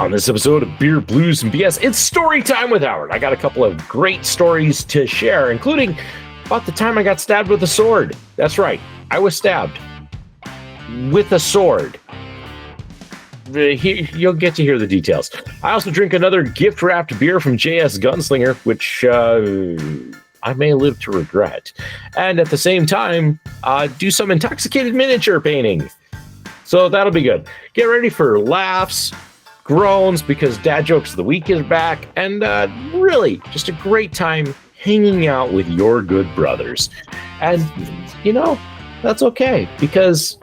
On this episode of Beer, Blues, and BS, it's story time with Howard. I got a couple of great stories to share, including about the time I got stabbed with a sword. That's right, I was stabbed with a sword. You'll get to hear the details. I also drink another gift-wrapped beer from JS Gunslinger, which I may live to regret. And at the same time, do some intoxicated miniature painting. So that'll be good. Get ready for laughs, groans, because Dad Jokes of the Week is back, and really just a great time hanging out with your good brothers. And, you know, that's okay, because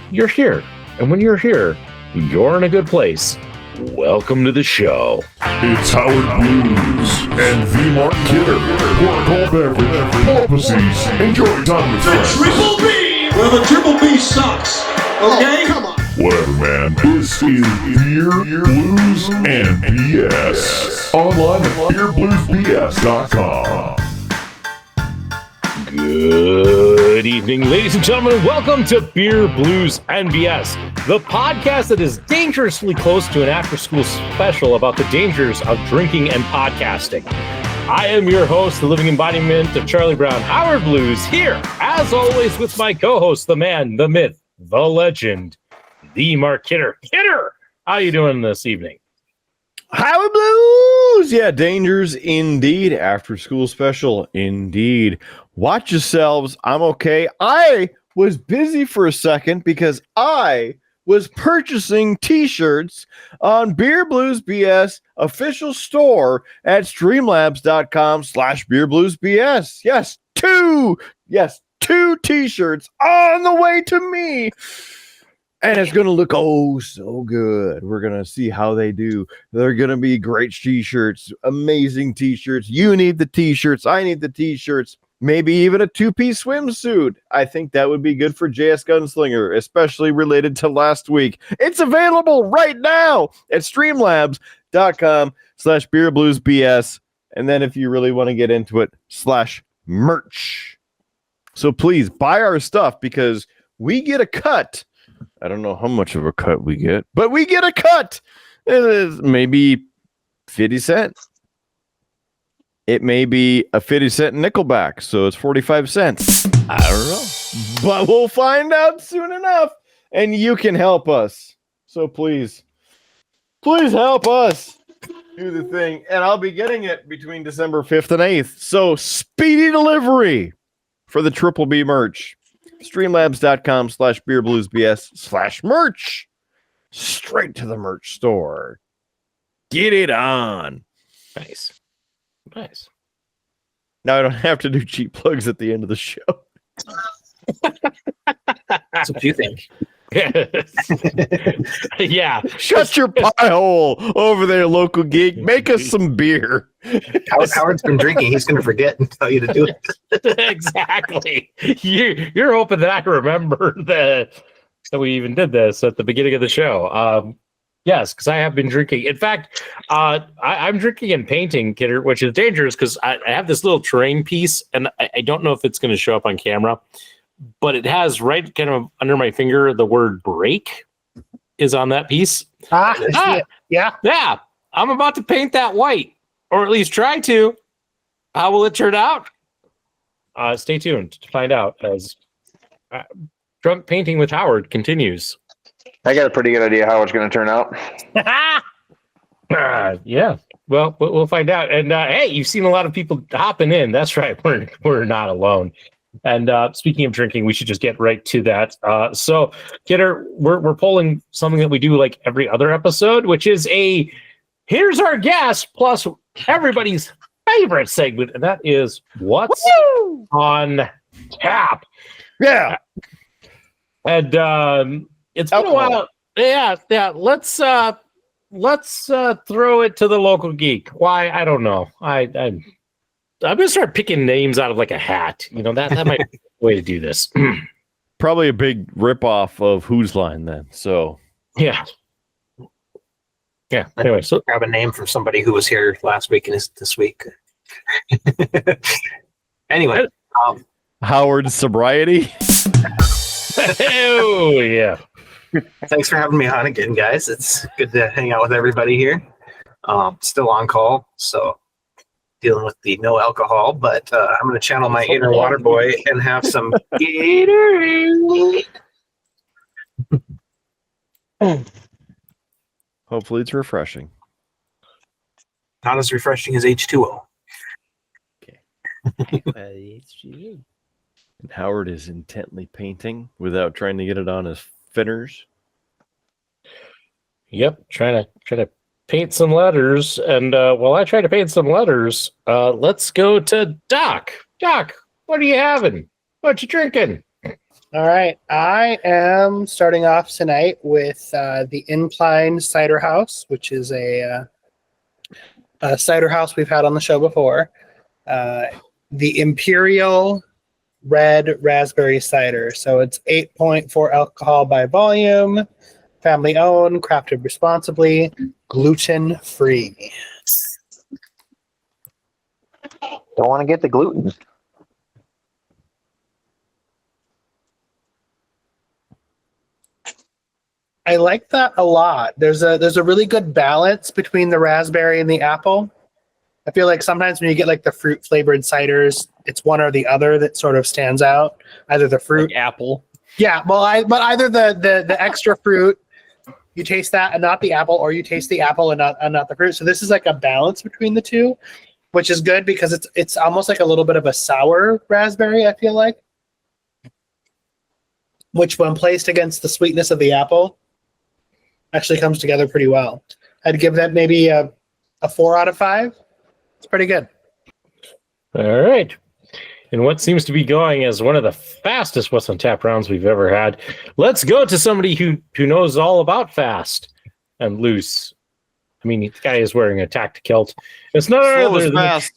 you're here. And when you're here, you're in a good place. Welcome to the show. It's Howard Blues and V. Mark Kidder. Pour a cold beverage, pull pussies, enjoy time with friends. Triple B! Well, the Triple B sucks. Okay? Oh, come on. Whatever, man. This is Beer, Blues, and BS. Online at beerbluesbs.com. Good evening, ladies and gentlemen, and welcome to Beer, Blues, and BS, the podcast that is dangerously close to an after-school special about the dangers of drinking and podcasting. I am your host, the living embodiment of Charlie Brown, Howard Blues, here, as always, with my co-host, the man, the myth, the legend, the Mark Kidder. Kidder, how you doing this evening? Howard Blues! Yeah, dangers indeed. After school special, indeed. Watch yourselves. I'm okay. I was busy for a second because I was purchasing t-shirts on Beer Blues BS official store at streamlabs.com/beerbluesbs. Yes, two t-shirts on the way to me. And it's going to look oh so good. We're going to see how they do. They're going to be great t-shirts, amazing t-shirts. You need the t-shirts. I need the t-shirts. Maybe even a two-piece swimsuit. I think that would be good for JS Gunslinger, especially related to last week. It's available right now at streamlabs.com/beerbluesbs. And then if you really want to get into it, /merch. So please buy our stuff because we get a cut. I don't know how much of a cut we get, but we get a cut. It is maybe 50 cents. It may be a 50-cent nickelback, so it's 45 cents. I don't know, but we'll find out soon enough, and you can help us. So please help us do the thing, and I'll be getting it between December 5th and 8th. So speedy delivery for the Triple B merch. Streamlabs.com/beerbluesbs/merch. Straight to the merch store. Get it on. Nice. Now I don't have to do cheap plugs at the end of the show. That's what you think. Yeah. Shut your pie hole over there, local geek. Make us some beer. Howard's been drinking. He's going to forget and tell you to do it. Exactly. You're hoping that I remember that we even did this at the beginning of the show. Yes, because I have been drinking. In fact, I'm drinking and painting, Kidder, which is dangerous because I have this little terrain piece, and I don't know if it's going to show up on camera, but it has right kind of under my finger, the word break is on that piece. Yeah. I'm about to paint that white, or at least try to. How will it turn out? Stay tuned to find out as Drunk Painting with Howard continues. I got a pretty good idea how it's going to turn out. Yeah. Well, we'll find out. And hey, you've seen a lot of people hopping in. That's right. We're not alone. And speaking of drinking, we should just get right to that. So, Kidder, we're pulling something that we do like every other episode, which is here's our guest plus everybody's favorite segment, and that is what's on tap. Yeah. And it's been a while. Yeah. Let's throw it to the local geek. Why? I don't know. I'm gonna start picking names out of like a hat. You know, that might be the way to do this. Probably a big ripoff of Who's Line then. So yeah. Anyway, so grab a name from somebody who was here last week and is this week. Anyway, Howard's sobriety. Oh yeah. Thanks for having me on again, guys. It's good to hang out with everybody here. Still on call, so dealing with the no alcohol, but I'm going to channel my inner water boy and have some Gatorade. Hopefully it's refreshing. Not as refreshing as H2O. And Howard is intently painting without trying to get it on his finners. Yep, trying to paint some letters. And while I try to paint some letters, let's go to Doc. Doc, what are you having? What you drinking? All right. I am starting off tonight with the Incline Cider House, which is a cider house we've had on the show before. The Imperial Red Raspberry Cider. So it's 8.4 alcohol by volume, family owned, crafted responsibly, gluten free. Don't want to get the gluten. I like that a lot. There's a really good balance between the raspberry and the apple. I feel like sometimes when you get like the fruit flavored ciders, it's one or the other that sort of stands out. Either the fruit, Like apple. yeah. Well, but either the extra fruit, you taste that and not the apple, or you taste the apple and not the fruit. So this is like a balance between the two, which is good because it's almost like a little bit of a sour raspberry. I feel like, which when placed against the sweetness of the apple, actually comes together pretty well. I'd give that maybe a 4 out of 5. It's pretty good. All right. And what seems to be going as one of the fastest What's on Tap rounds we've ever had. Let's go to somebody who knows all about fast and loose. I mean, the guy is wearing a tacked kilt. It's not Slow other is than fast.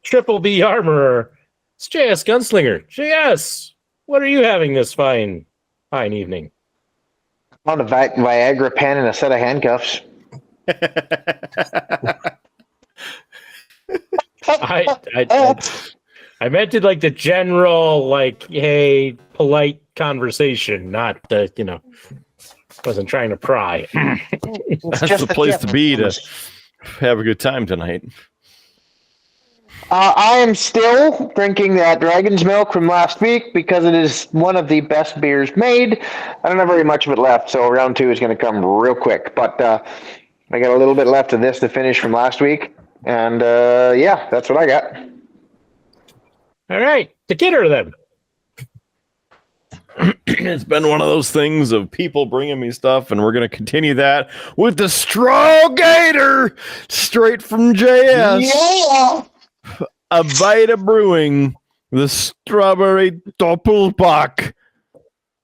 Triple B Armorer. It's JS Gunslinger. JS, what are you having this fine evening? Found a Viagra pen and a set of handcuffs. I meant it like the general, like, hey, polite conversation, not the, wasn't trying to pry. That's the place to be to have a good time tonight. I am still drinking that Dragon's Milk from last week because it is one of the best beers made. I don't have very much of it left, so round 2 is going to come real quick. But I got a little bit left of this to finish from last week. And yeah, that's what I got. All right, to get her then. It's been one of those things of people bringing me stuff, and we're going to continue that with the Straw Gator straight from JS. Yeah. Avita Brewing, the Strawberry Double Bock.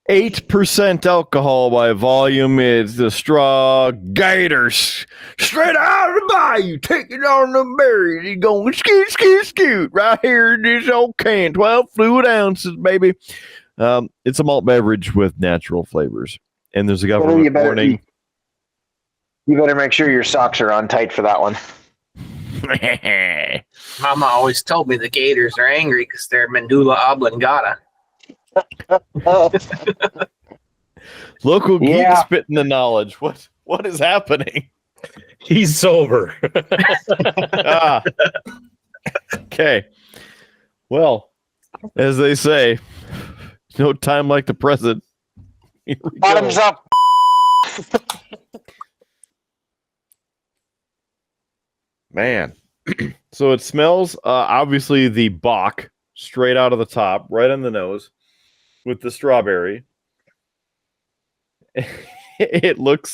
8% alcohol by volume. It's the Straw Gators. Straight out of the bayou, taking on the berries. He's going scoot, scoot, scoot. Right here in this old can. 12 fluid ounces, baby. It's a malt beverage with natural flavors. And there's a government warning. You better make sure your socks are on tight for that one. Mama always told me the gators are angry because they're medulla oblongata. Local geek Yeah. spitting the knowledge. What is happening? He's sober. Okay. Well, as they say, no time like the present. Here we Bottoms go. up. Man. So it smells obviously the Bock straight out of the top, right on the nose, with the strawberry. It looks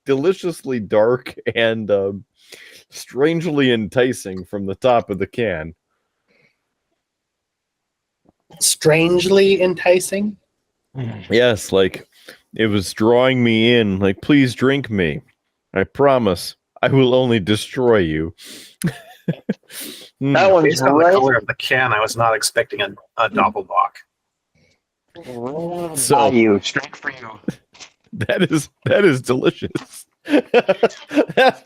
deliciously dark and strangely enticing from the top of the can. Strangely enticing. Yes, like it was drawing me in, like, please drink me. I promise I will only destroy you. That one's Based on the right. color of the can, I was not expecting a Doppelbock. So- You straight for you. That is delicious. that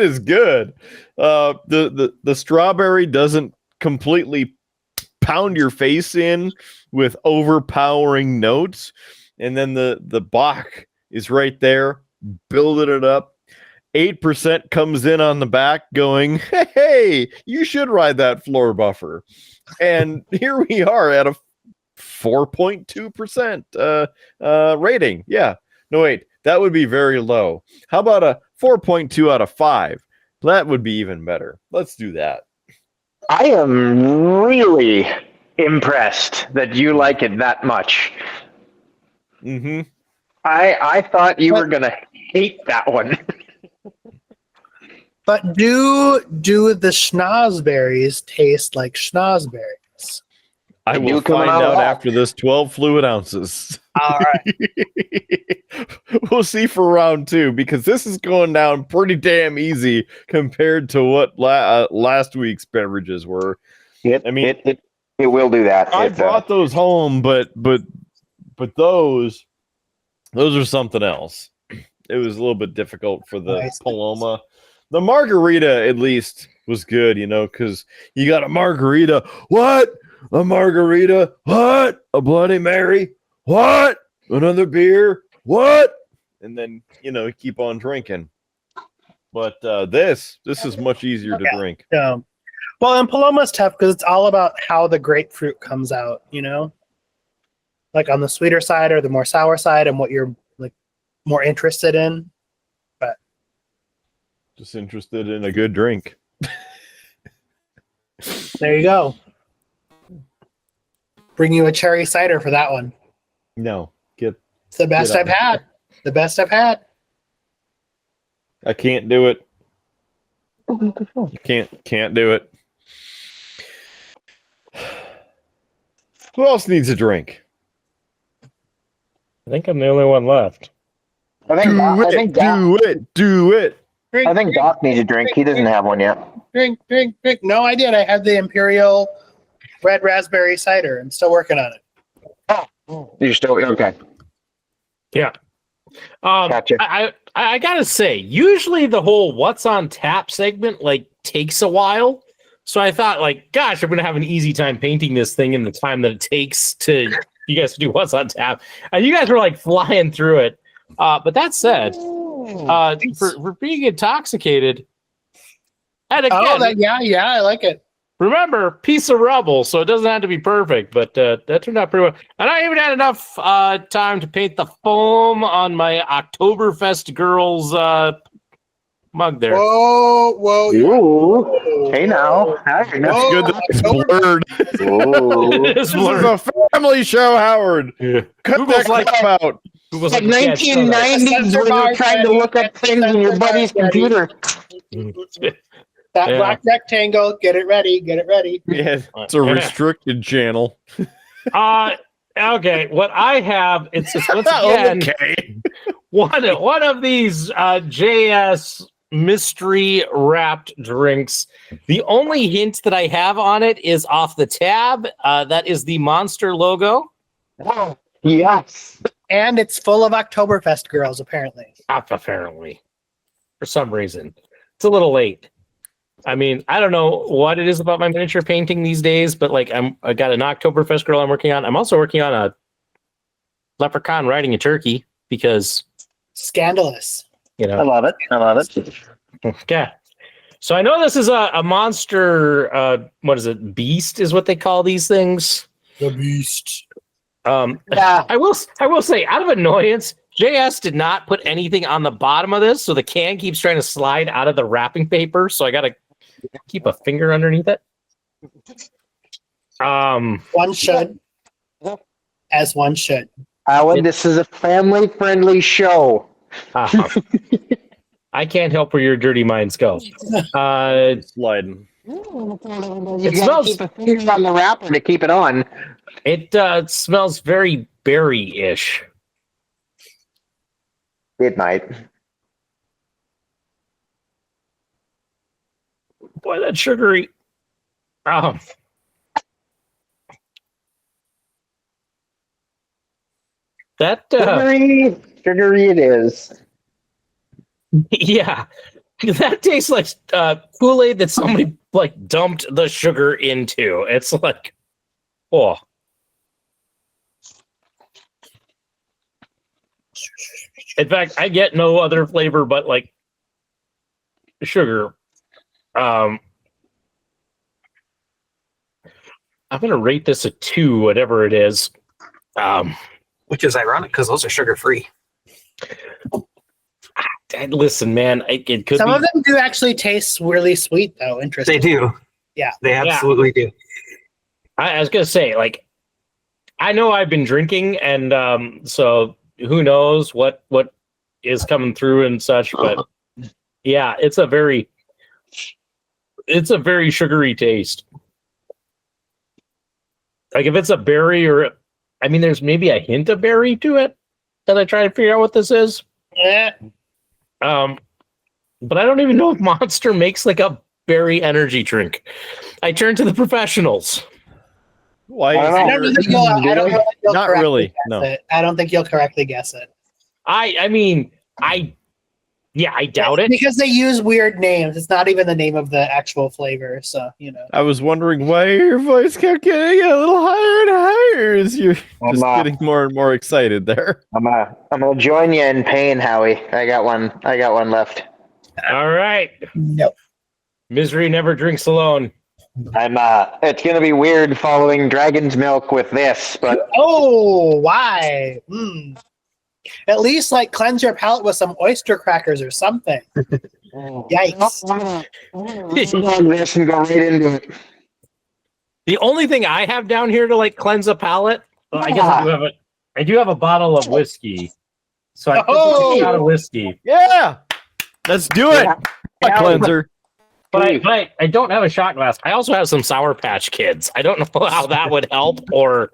is good. The strawberry doesn't completely pound your face in with overpowering notes, and then the Bock is right there, building it up. 8% comes in on the back going, hey, you should ride that floor buffer. And here we are at a 4.2% rating. Yeah. No, wait, that would be very low. How about a 4.2 out of 5? That would be even better. Let's do that. I am really impressed that you like it that much. Mm-hmm. I thought you were going to hate that one. But do the schnozberries taste like schnozberries? I They will do come find out out hot. after this 12 fluid ounces. All right. We'll see for round 2 because this is going down pretty damn easy compared to what last week's beverages were. It will do that. I brought those home, but those are something else. It was a little bit difficult for the Nice. Paloma. The margarita at least was good, because you got a margarita. What? A margarita? What? A Bloody Mary? What? Another beer? What? And then, keep on drinking. But this is much easier to drink. Yeah. Well, and Paloma's tough because it's all about how the grapefruit comes out, like on the sweeter side or the more sour side and what you're like more interested in. But Just interested in a good drink. there you go. Bring you a cherry cider for that one. No, It's the best Get I've out. had. The best I've had. I can't do it. Can't do it. Who else needs a drink? I think I'm the only one left. I think Do it. Drink, Doc needs a drink. He doesn't have one yet. drink. No, I did. I had the Imperial Red Raspberry Cider. I'm still working on it. You're still okay. Yeah. Gotcha. I gotta say, usually the whole "What's on Tap" segment takes a while. So I thought, gosh, I'm gonna have an easy time painting this thing in the time that it takes to you guys to do "What's on Tap," and you guys were flying through it. But that said, for being intoxicated, and again, yeah, I like it. remember, piece of rubble, so it doesn't have to be perfect, but that turned out pretty well. And I even had enough time to paint the foam on my Oktoberfest girls mug there. Whoa. Ooh. Hey now. It's good that it's blurred. Ooh. It is This blurred. is a family show, Howard. Yeah. Cut Google's that crap out. Google's Like you can't show that. 1990s when you're trying to look up things in your buddy's computer. That Yeah. black rectangle, get it ready. Yeah, it's a restricted channel. Okay, what I have, it's once again Okay. one of these JS mystery wrapped drinks. The only hint that I have on it is off the tab. That is the Monster logo. Yes. And it's full of Oktoberfest girls, apparently. Apparently, for some reason, it's a little late. I mean, I don't know what it is about my miniature painting these days, but I got an Oktoberfest girl I'm working on. I'm also working on a leprechaun riding a turkey because Scandalous. I love it. yeah. So I know this is a monster. What is it? Beast is what they call these things. The beast. Yeah. I will say, out of annoyance, JS did not put anything on the bottom of this, so the can keeps trying to slide out of the wrapping paper. So I got to keep a finger underneath it. One should. As one should. Alan, this is a family-friendly show. I can't help where your dirty minds go. Sliding. You smells- gotta keep a finger on the wrapper to keep it on. It smells very berry-ish. It might. Boy, that sugary. Oh. That Sugary it is. yeah, that tastes like Kool-Aid that somebody dumped the sugar into. It's In fact, I get no other flavor but like sugar. I'm gonna rate this a 2, whatever it is. Which is ironic because those are sugar free. Listen, man, it could Some be. of them do actually taste really sweet, though. Interesting. They do. Yeah. They absolutely do. I was gonna say, like, I know I've been drinking, and so who knows what is coming through and such, but yeah, it's a very sugary taste. Like if it's a berry I mean, there's maybe a hint of berry to it that I try to figure out what this is. Yeah. But I don't even know if Monster makes like a berry energy drink. I turn to the professionals. Why? I don't know. I don't know if you'll Not correctly really, guess no. it. I don't think you'll correctly guess it. I mean, I doubt it. Because they use weird names. It's not even the name of the actual flavor. So, you know. I was wondering why your voice kept getting a little higher and higher as you're just getting more and more excited there. I'm gonna join you in pain, Howie. I got one left. All right. No. Misery never drinks alone. It's gonna be weird following Dragon's Milk with this, but Oh, why? At least like cleanse your palate with some oyster crackers or something. Yikes. log this and go right into it. The only thing I have down here to like cleanse a palate, well, I guess I do have a bottle of whiskey. So I took a shot of whiskey. Yeah, let's do it. A cleanser. But I don't have a shot glass. I also have some Sour Patch Kids. I don't know how that would help or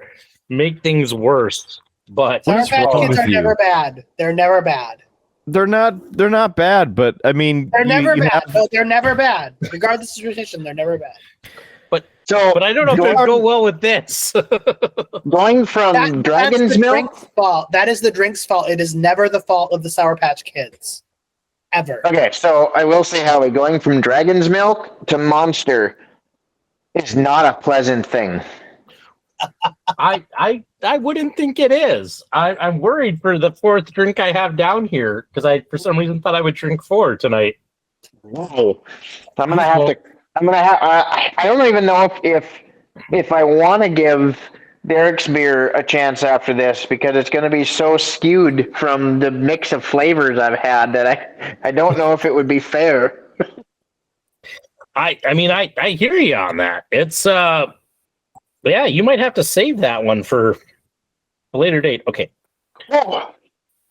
make things worse. But Sour is Patch wrong Kids with are you? never bad. They're never bad. They're not bad, but I mean, They're never you bad. have- No, they're never bad. Regardless of tradition, they're never bad. but I don't know if it would go well with this. Going from Dragon's that's the Milk. drink's fault. That is the drink's fault. It is never the fault of the Sour Patch Kids. Ever. Okay, so I will say, Howie, going from Dragon's Milk to Monster is not a pleasant thing. I wouldn't think it is. I'm worried for the 4th drink I have down here because I for some reason thought I would drink 4 tonight. Whoa. I'm gonna have to. I don't even know if I want to give Derek's beer a chance after this because it's going to be so skewed from the mix of flavors I've had that I don't know if it would be fair. I mean I hear you on that. It's yeah, you might have to save that one for a later date. Okay. Whoa.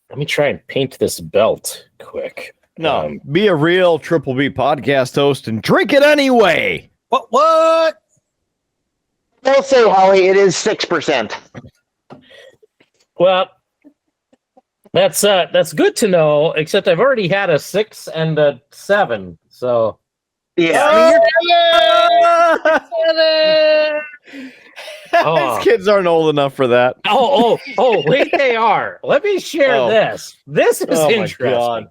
Let me try and paint this belt quick. no, be a real Triple B podcast host and drink it anyway. What? I'll say, Howie, it is 6%. Well, that's good to know. Except I've already had a 6 and a 7, so Yeah. oh. These kids aren't old enough for that. Oh, wait, they are. Let me share Oh. this. This is Oh my interesting.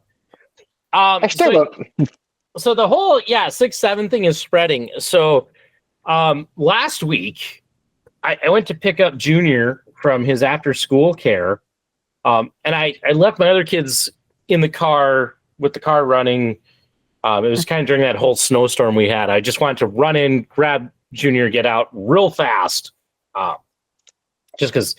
I still don't. So the whole 6-7 thing is spreading. So last week I went to pick up Junior from his after school care. And I left my other kids in the car with the car running. It was kind of during that whole snowstorm we had. I just wanted to run in, grab Junior, get out real fast. Just because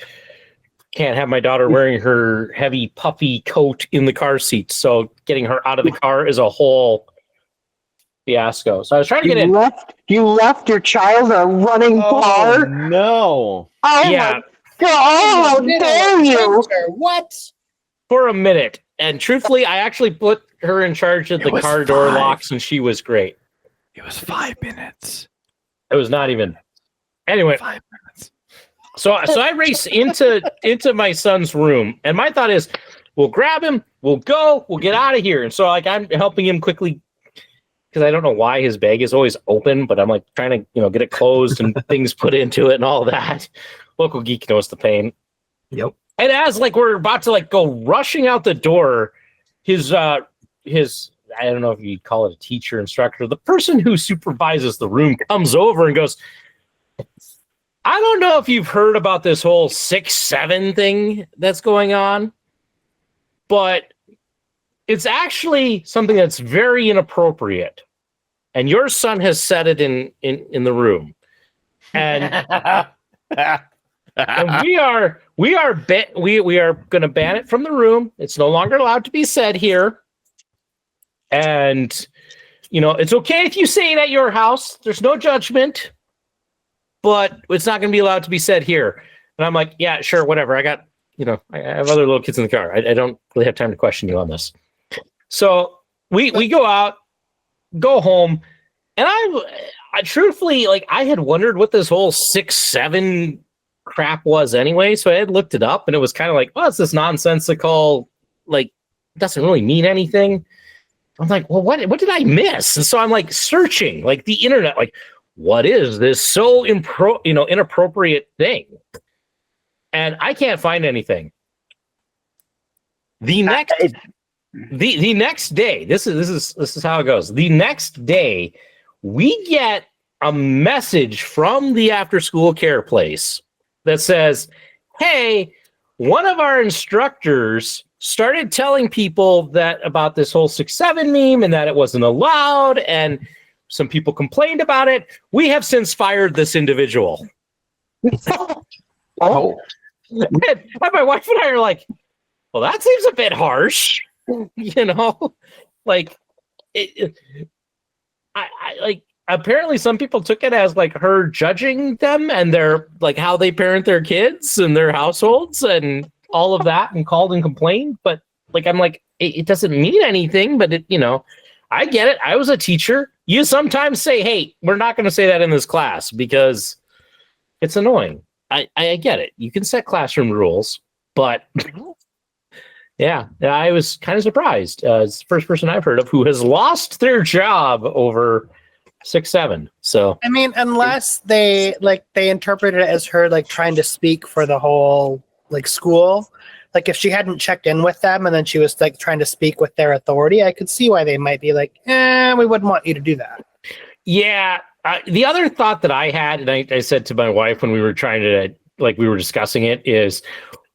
can't have my daughter wearing her heavy puffy coat in the car seat. So getting her out of the car is a whole fiasco. So I was trying to get in. You left your child in a running car? No. Oh Yeah, my God, how dare you! What? for a minute. And truthfully, I actually put her in charge of the was car door 5. locks, and she was great. It was 5 minutes. It was not even. Anyway, 5 minutes. so I race into my son's room, and my thought is, we'll grab him, we'll go, we'll get out of here. And so like I'm helping him quickly because I don't know why his bag is always open, but I'm like trying to get it closed and things put into it and all that. Local geek knows the pain. Yep. And as like we're about to like go rushing out the door, his I don't know if you'd call it a teacher, instructor, the person who supervises the room comes over and goes, I don't know if you've heard about this whole 6-7 thing that's going on. but it's actually something that's very inappropriate. And your son has said it in the room. And, and we are going to ban it from the room. It's no longer allowed to be said here. And it's okay if you say it at your house. There's no judgment, but it's not going to be allowed to be said here. And I'm like, yeah, sure, whatever. I got, I have other little kids in the car. I don't really have time to question you on this. So we go out, go home, and I truthfully, I had wondered what this whole 6-7 crap was anyway. So I had looked it up, and it was kind of like, well, it's this nonsensical, it doesn't really mean anything. I'm like, well, what did I miss? And so I'm searching the internet, what is this so inappropriate thing? And I can't find anything. The next day, this is how it goes. The next day, we get a message from the after school care place that says, hey, one of our instructors started telling people that about this whole 6-7 meme and that it wasn't allowed, and some people complained about it. We have since fired this individual. Oh. And my wife and I are like, well, that seems a bit harsh. Apparently some people took it as her judging them and their how they parent their kids and their households and all of that, and called and complained. But I'm it doesn't mean anything, but I get it. I was a teacher. You sometimes say, hey, we're not going to say that in this class because it's annoying. I get it. You can set classroom rules, but yeah, I was kind of surprised. It's the first person I've heard of who has lost their job over 6-7. So I mean, unless they interpreted it as her trying to speak for the whole school. If she hadn't checked in with them and then she was trying to speak with their authority, I could see why they might be we wouldn't want you to do that. Yeah. The other thought that I had, and I said to my wife when we were trying to, we were discussing it, is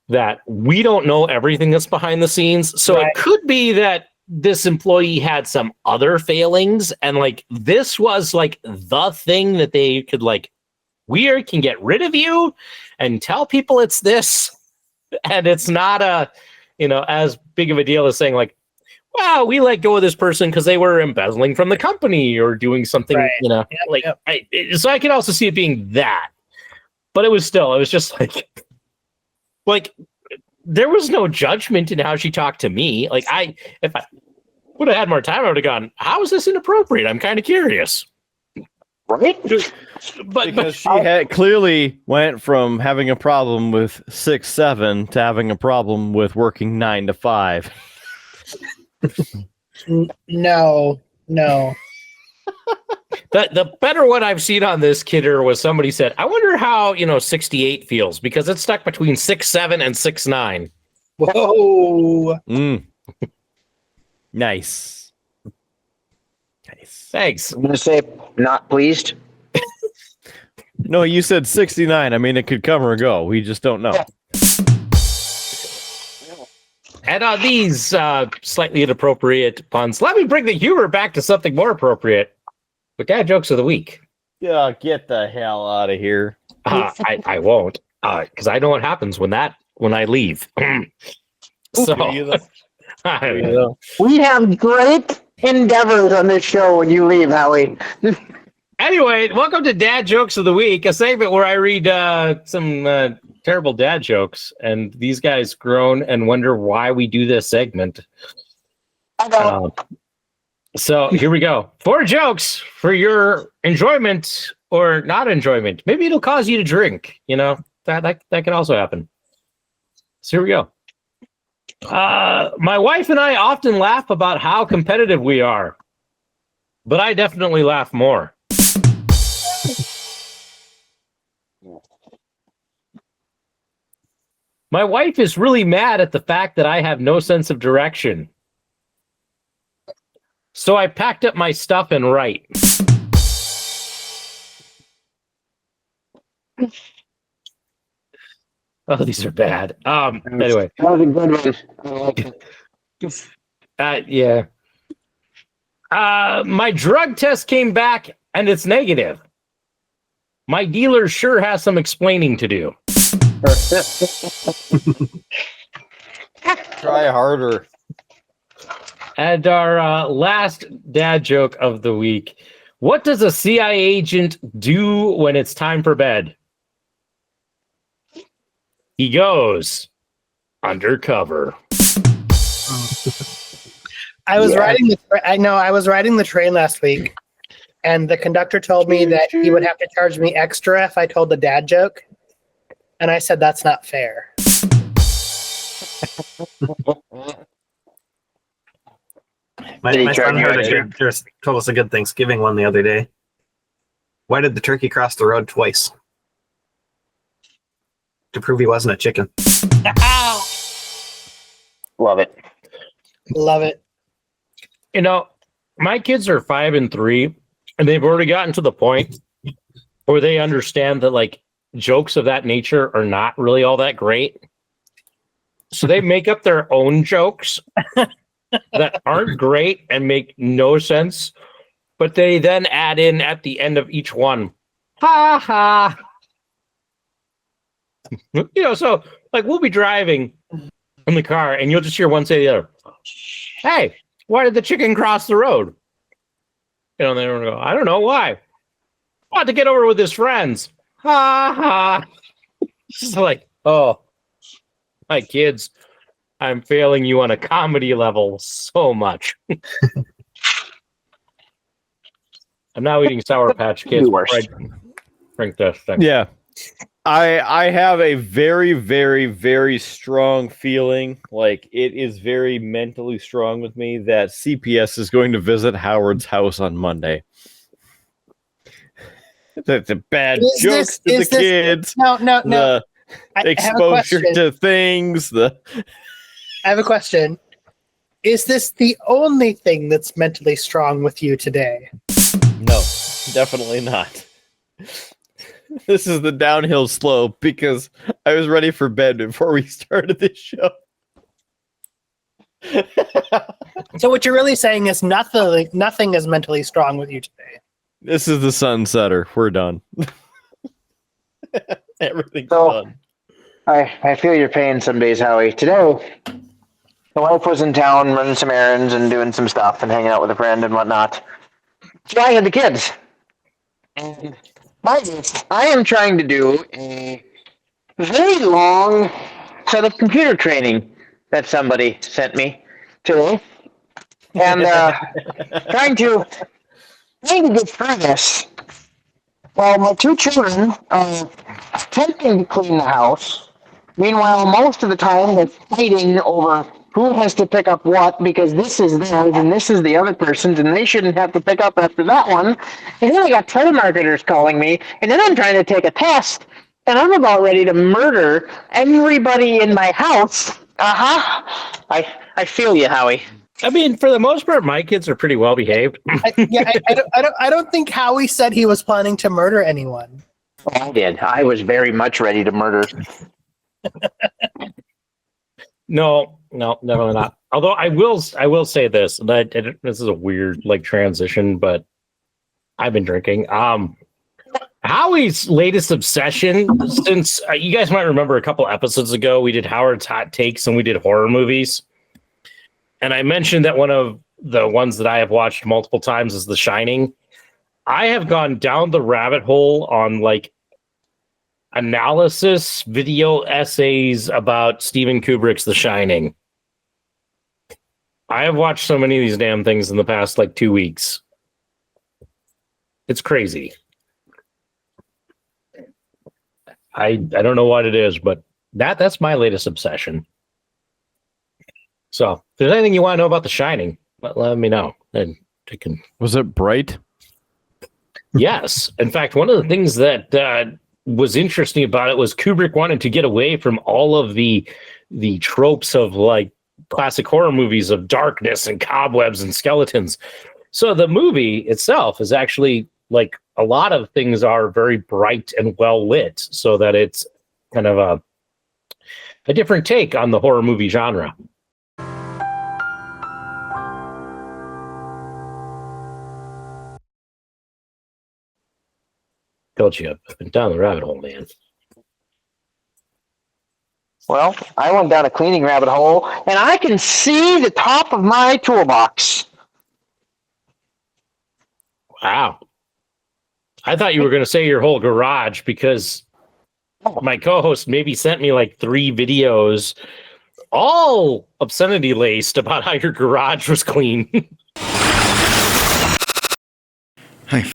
that we don't know everything that's behind the scenes. So It could be that this employee had some other failings, and this was the thing that they could we can get rid of you and tell people it's this, and it's not as big of a deal as saying wow, we let go of this person because they were embezzling from the company or doing something, so I could also see it being that, but it was just there was no judgment in how she talked to me. If I would have had more time, I would have gone, how is this inappropriate? I'm kind of curious. Right? Because she had clearly went from having a problem with 6-7 to having a problem with working 9 to 5. No. The better one I've seen on this kidder was somebody said, I wonder how 68 feels because it's stuck between 6-7 and 6-9. Whoa. Nice. Thanks. I'm going to say not pleased. No, you said 69. I mean, it could come or go. We just don't know. Yeah. And on these slightly inappropriate puns, let me bring the humor back to something more appropriate. But dad jokes of the week. Yeah, get the hell out of here. I won't, because I know what happens when I leave. So we have great endeavors on this show when you leave, Howie. Anyway, welcome to Dad Jokes of the Week, a segment where I read some terrible dad jokes, and these guys groan and wonder why we do this segment. So here we go. 4 jokes for your enjoyment or not enjoyment. Maybe it'll cause you to drink. That can also happen. So here we go. My wife and I often laugh about how competitive we are, but I definitely laugh more. My wife is really mad at the fact that I have no sense of direction. So I packed up my stuff and write. Oh, these are bad. Anyway. That was a good one. Yeah. My drug test came back and it's negative. My dealer sure has some explaining to do. Try harder. And our last dad joke of the week. What does a CIA agent do when it's time for bed? He goes undercover. I was riding the train last week, and the conductor told me that he would have to charge me extra if I told the dad joke, and I said that's not fair. My son told us a good Thanksgiving one the other day. Why did the turkey cross the road twice? To prove he wasn't a chicken. Love it. Love it. You know, my kids are 5 and 3, and they've already gotten to the point where they understand that like jokes of that nature are not really all that great. So they make up their own jokes that aren't great and make no sense, but they then add in at the end of each one, ha ha. So like we'll be driving in the car and you'll just hear one say to the other, hey, why did the chicken cross the road? And they go, I don't know why. Want to get over with his friends. Ha ha. Just like, oh, my kids, I'm failing you on a comedy level so much. I'm now eating Sour Patch Kids. I drink this thing. Yeah. I have a very, very, very strong feeling, like it is very mentally strong with me, that CPS is going to visit Howard's house on Monday. That's a bad jokes to the kids. No. The exposure to things. I have a question. Is this the only thing that's mentally strong with you today? No, definitely not. This is the downhill slope because I was ready for bed before we started this show. So what you're really saying is nothing is mentally strong with you today. This is the sunsetter. We're done. Everything's done. I feel your pain some days, Howie. Today, the wife was in town running some errands and doing some stuff and hanging out with a friend and whatnot. So I had the kids. And I am trying to do a very long set of computer training that somebody sent me to. And trying to get through this. Well, my 2 children are attempting to clean the house. Meanwhile, most of the time they're fighting over who has to pick up what, because this is theirs and this is the other person's and they shouldn't have to pick up after that one. And then I got telemarketers calling me, and then I'm trying to take a test, and I'm about ready to murder everybody in my house. I feel you, Howie. I mean, for the most part, my kids are pretty well behaved. I don't think Howie said he was planning to murder anyone. I did. I was very much ready to murder. No, definitely not. Although I will say this, that this is a weird like transition, but I've been drinking. Howie's latest obsession, since you guys might remember a couple episodes ago, we did Howard's Hot Takes and we did horror movies. And I mentioned that one of the ones that I have watched multiple times is The Shining. I have gone down the rabbit hole on like analysis video essays about Steven Kubrick's The Shining. I have watched so many of these damn things in the past like 2 weeks. It's crazy. I don't know what it is, but that's my latest obsession. So if there's anything you want to know about The Shining, let me know. And I can. Was it bright? Yes. In fact, one of the things that was interesting about it was Kubrick wanted to get away from all of the tropes of like classic horror movies of darkness and cobwebs and skeletons. So the movie itself is actually like a lot of things are very bright and well lit, so that it's kind of a different take on the horror movie genre. Told you, I've been down the rabbit hole, man. Well, I went down a cleaning rabbit hole, and I can see the top of my toolbox. Wow. I thought you were going to say your whole garage because my co-host maybe sent me like 3 videos, all obscenity laced, about how your garage was clean. I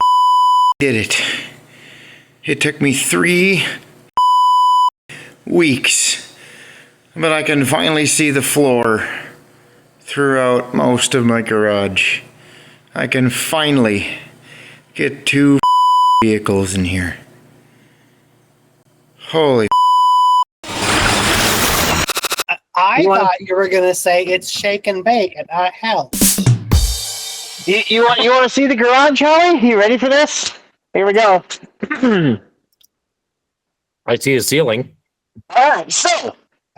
did it. It took me 3 weeks, but I can finally see the floor throughout most of my garage. I can finally get 2 vehicles in here. Holy. I thought you were going to say it's shake and bake and not hell. You want to see the garage, Howie? You ready for this? Here we go. I see a ceiling. All right, so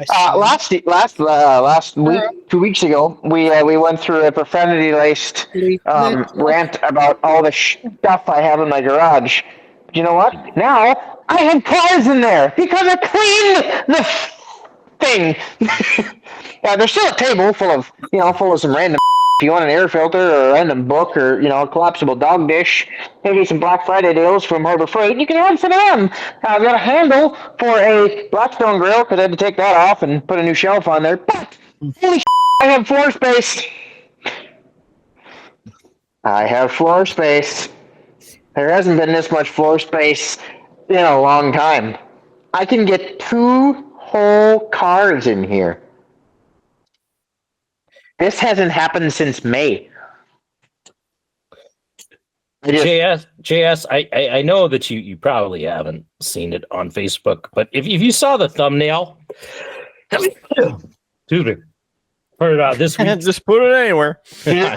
last week, 2 weeks ago, we went through a profanity-laced rant about all the stuff I have in my garage. But you know what? Now I have cars in there because I cleaned the thing. There's still a table full of some random. If you want an air filter or a random book or a collapsible dog dish, maybe some Black Friday deals from Harbor Freight, you can run some of them. I've got a handle for a Blackstone grill because I had to take that off and put a new shelf on there. But holy I have floor space. I have floor space. There hasn't been this much floor space in a long time. I can get 2 whole cars in here. This hasn't happened since May. JS, I know that you probably haven't seen it on Facebook, but if you saw the thumbnail, excuse me, for this week, Just put it anywhere. I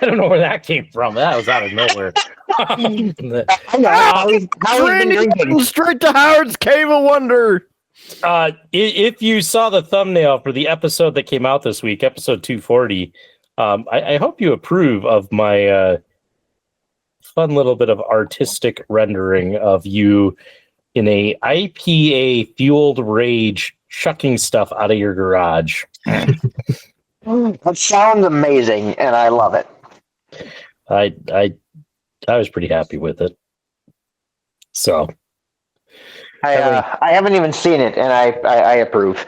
don't know where that came from. That was out of nowhere. Straight to Howard's Cave of Wonder. If you saw the thumbnail for the episode that came out this week, episode 240, I hope you approve of my fun little bit of artistic rendering of you in a IPA fueled rage chucking stuff out of your garage. That sounds amazing, and I love it. I was pretty happy with it. So I haven't even seen it, and I approve.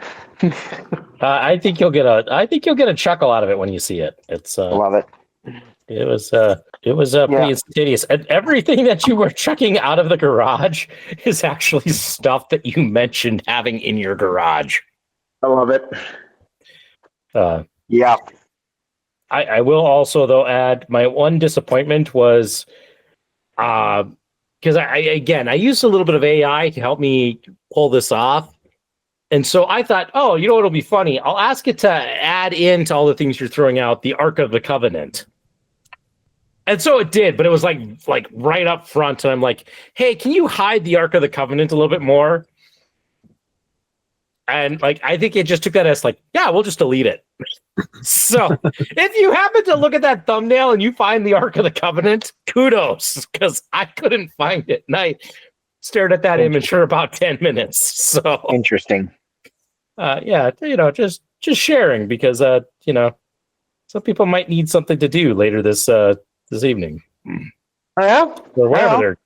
I think you'll get a chuckle out of it when you see it. It's love it. It was pretty instantaneous. And everything that you were chucking out of the garage is actually stuff that you mentioned having in your garage. I love it. Yeah. I will also though add my one disappointment was because I used a little bit of AI to help me pull this off. And so I thought, oh, you know what'll be funny? I'll ask it to add into all the things you're throwing out the Ark of the Covenant. And so it did, but it was like right up front. And I'm like, hey, can you hide the Ark of the Covenant a little bit more? And I think it just took that as yeah, we'll just delete it. So if you happen to look at that thumbnail and you find the Ark of the Covenant, kudos, because I couldn't find it. And I stared at that image for about 10 minutes. So interesting. Yeah, just sharing because some people might need something to do later this evening. Yeah. Or wherever they're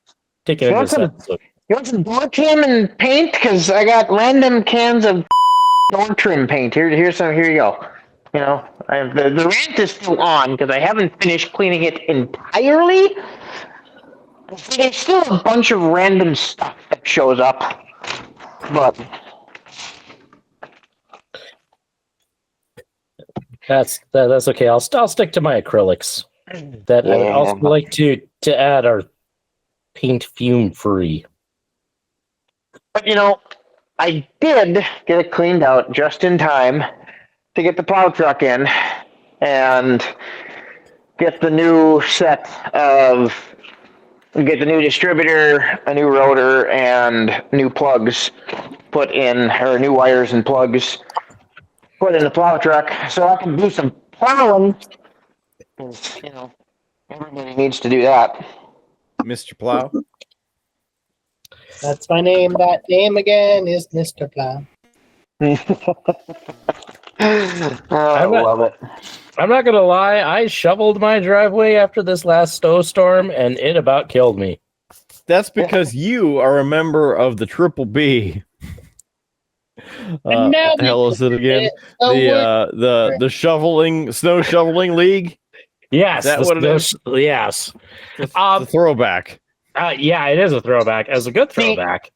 taking this episode. You want some door trim and paint? Because I got random cans of door trim paint. Here you go. The rant is still on because I haven't finished cleaning it entirely. There's still a bunch of random stuff that shows up. But that's okay. I'll stick to my acrylics. That I would also like to add our paint fume free. But I did get it cleaned out just in time to get the plow truck in and get the new get the new distributor, a new rotor, and new plugs put in, or new wires and plugs put in the plow truck so I can do some plowing. Everybody needs to do that. Mr. Plow. That's my name. That name again is Mr. Plow. I love it. I'm not gonna lie. I shoveled my driveway after this last snowstorm, and it about killed me. That's because you are a member of the Triple B. And now What the hell is it again? The snow shoveling league. Yes, Is that what it is? Yes. The throwback. Yeah, it is a throwback. As a good throwback.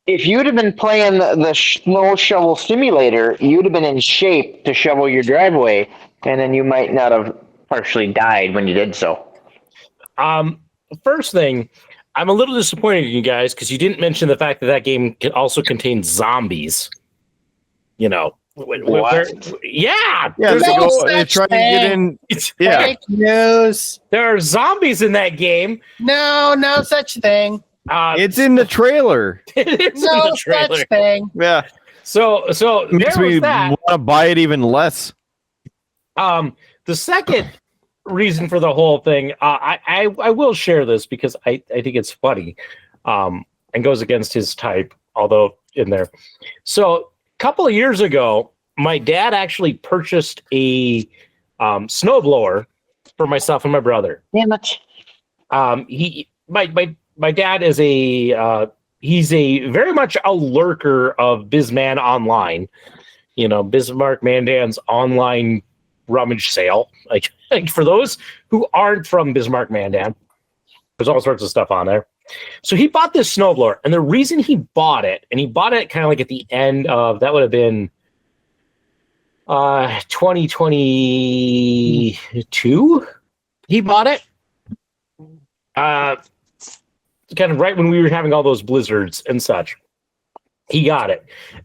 If you'd have been playing the snow shovel simulator, you'd have been in shape to shovel your driveway, and then you might not have partially died when you did so. First thing, I'm a little disappointed in you guys because you didn't mention the fact that that game also contains zombies. You know, yeah, Yeah, no they're such trying to get in. Yeah, Fake news. there are zombies in that game. No such thing. it's in the trailer. It is in No the trailer. such thing. Yeah, So makes there was me that. want to buy it even less. The second reason for the whole thing, I will share this because I think it's funny, and goes against his type, although in there. So a couple of years ago, my dad actually purchased a snowblower for myself and my brother. Damn it. My dad is he's a very much a lurker of Bizman Online, you know, Bismarck Mandan's online rummage sale. Like for those who aren't from Bismarck Mandan, there's all sorts of stuff on there. So he bought this snowblower, and the reason he bought it, and he bought it kind of like at the end of, that would have been 2022. He bought it. Kind of right when we were having all those blizzards and such. He got it.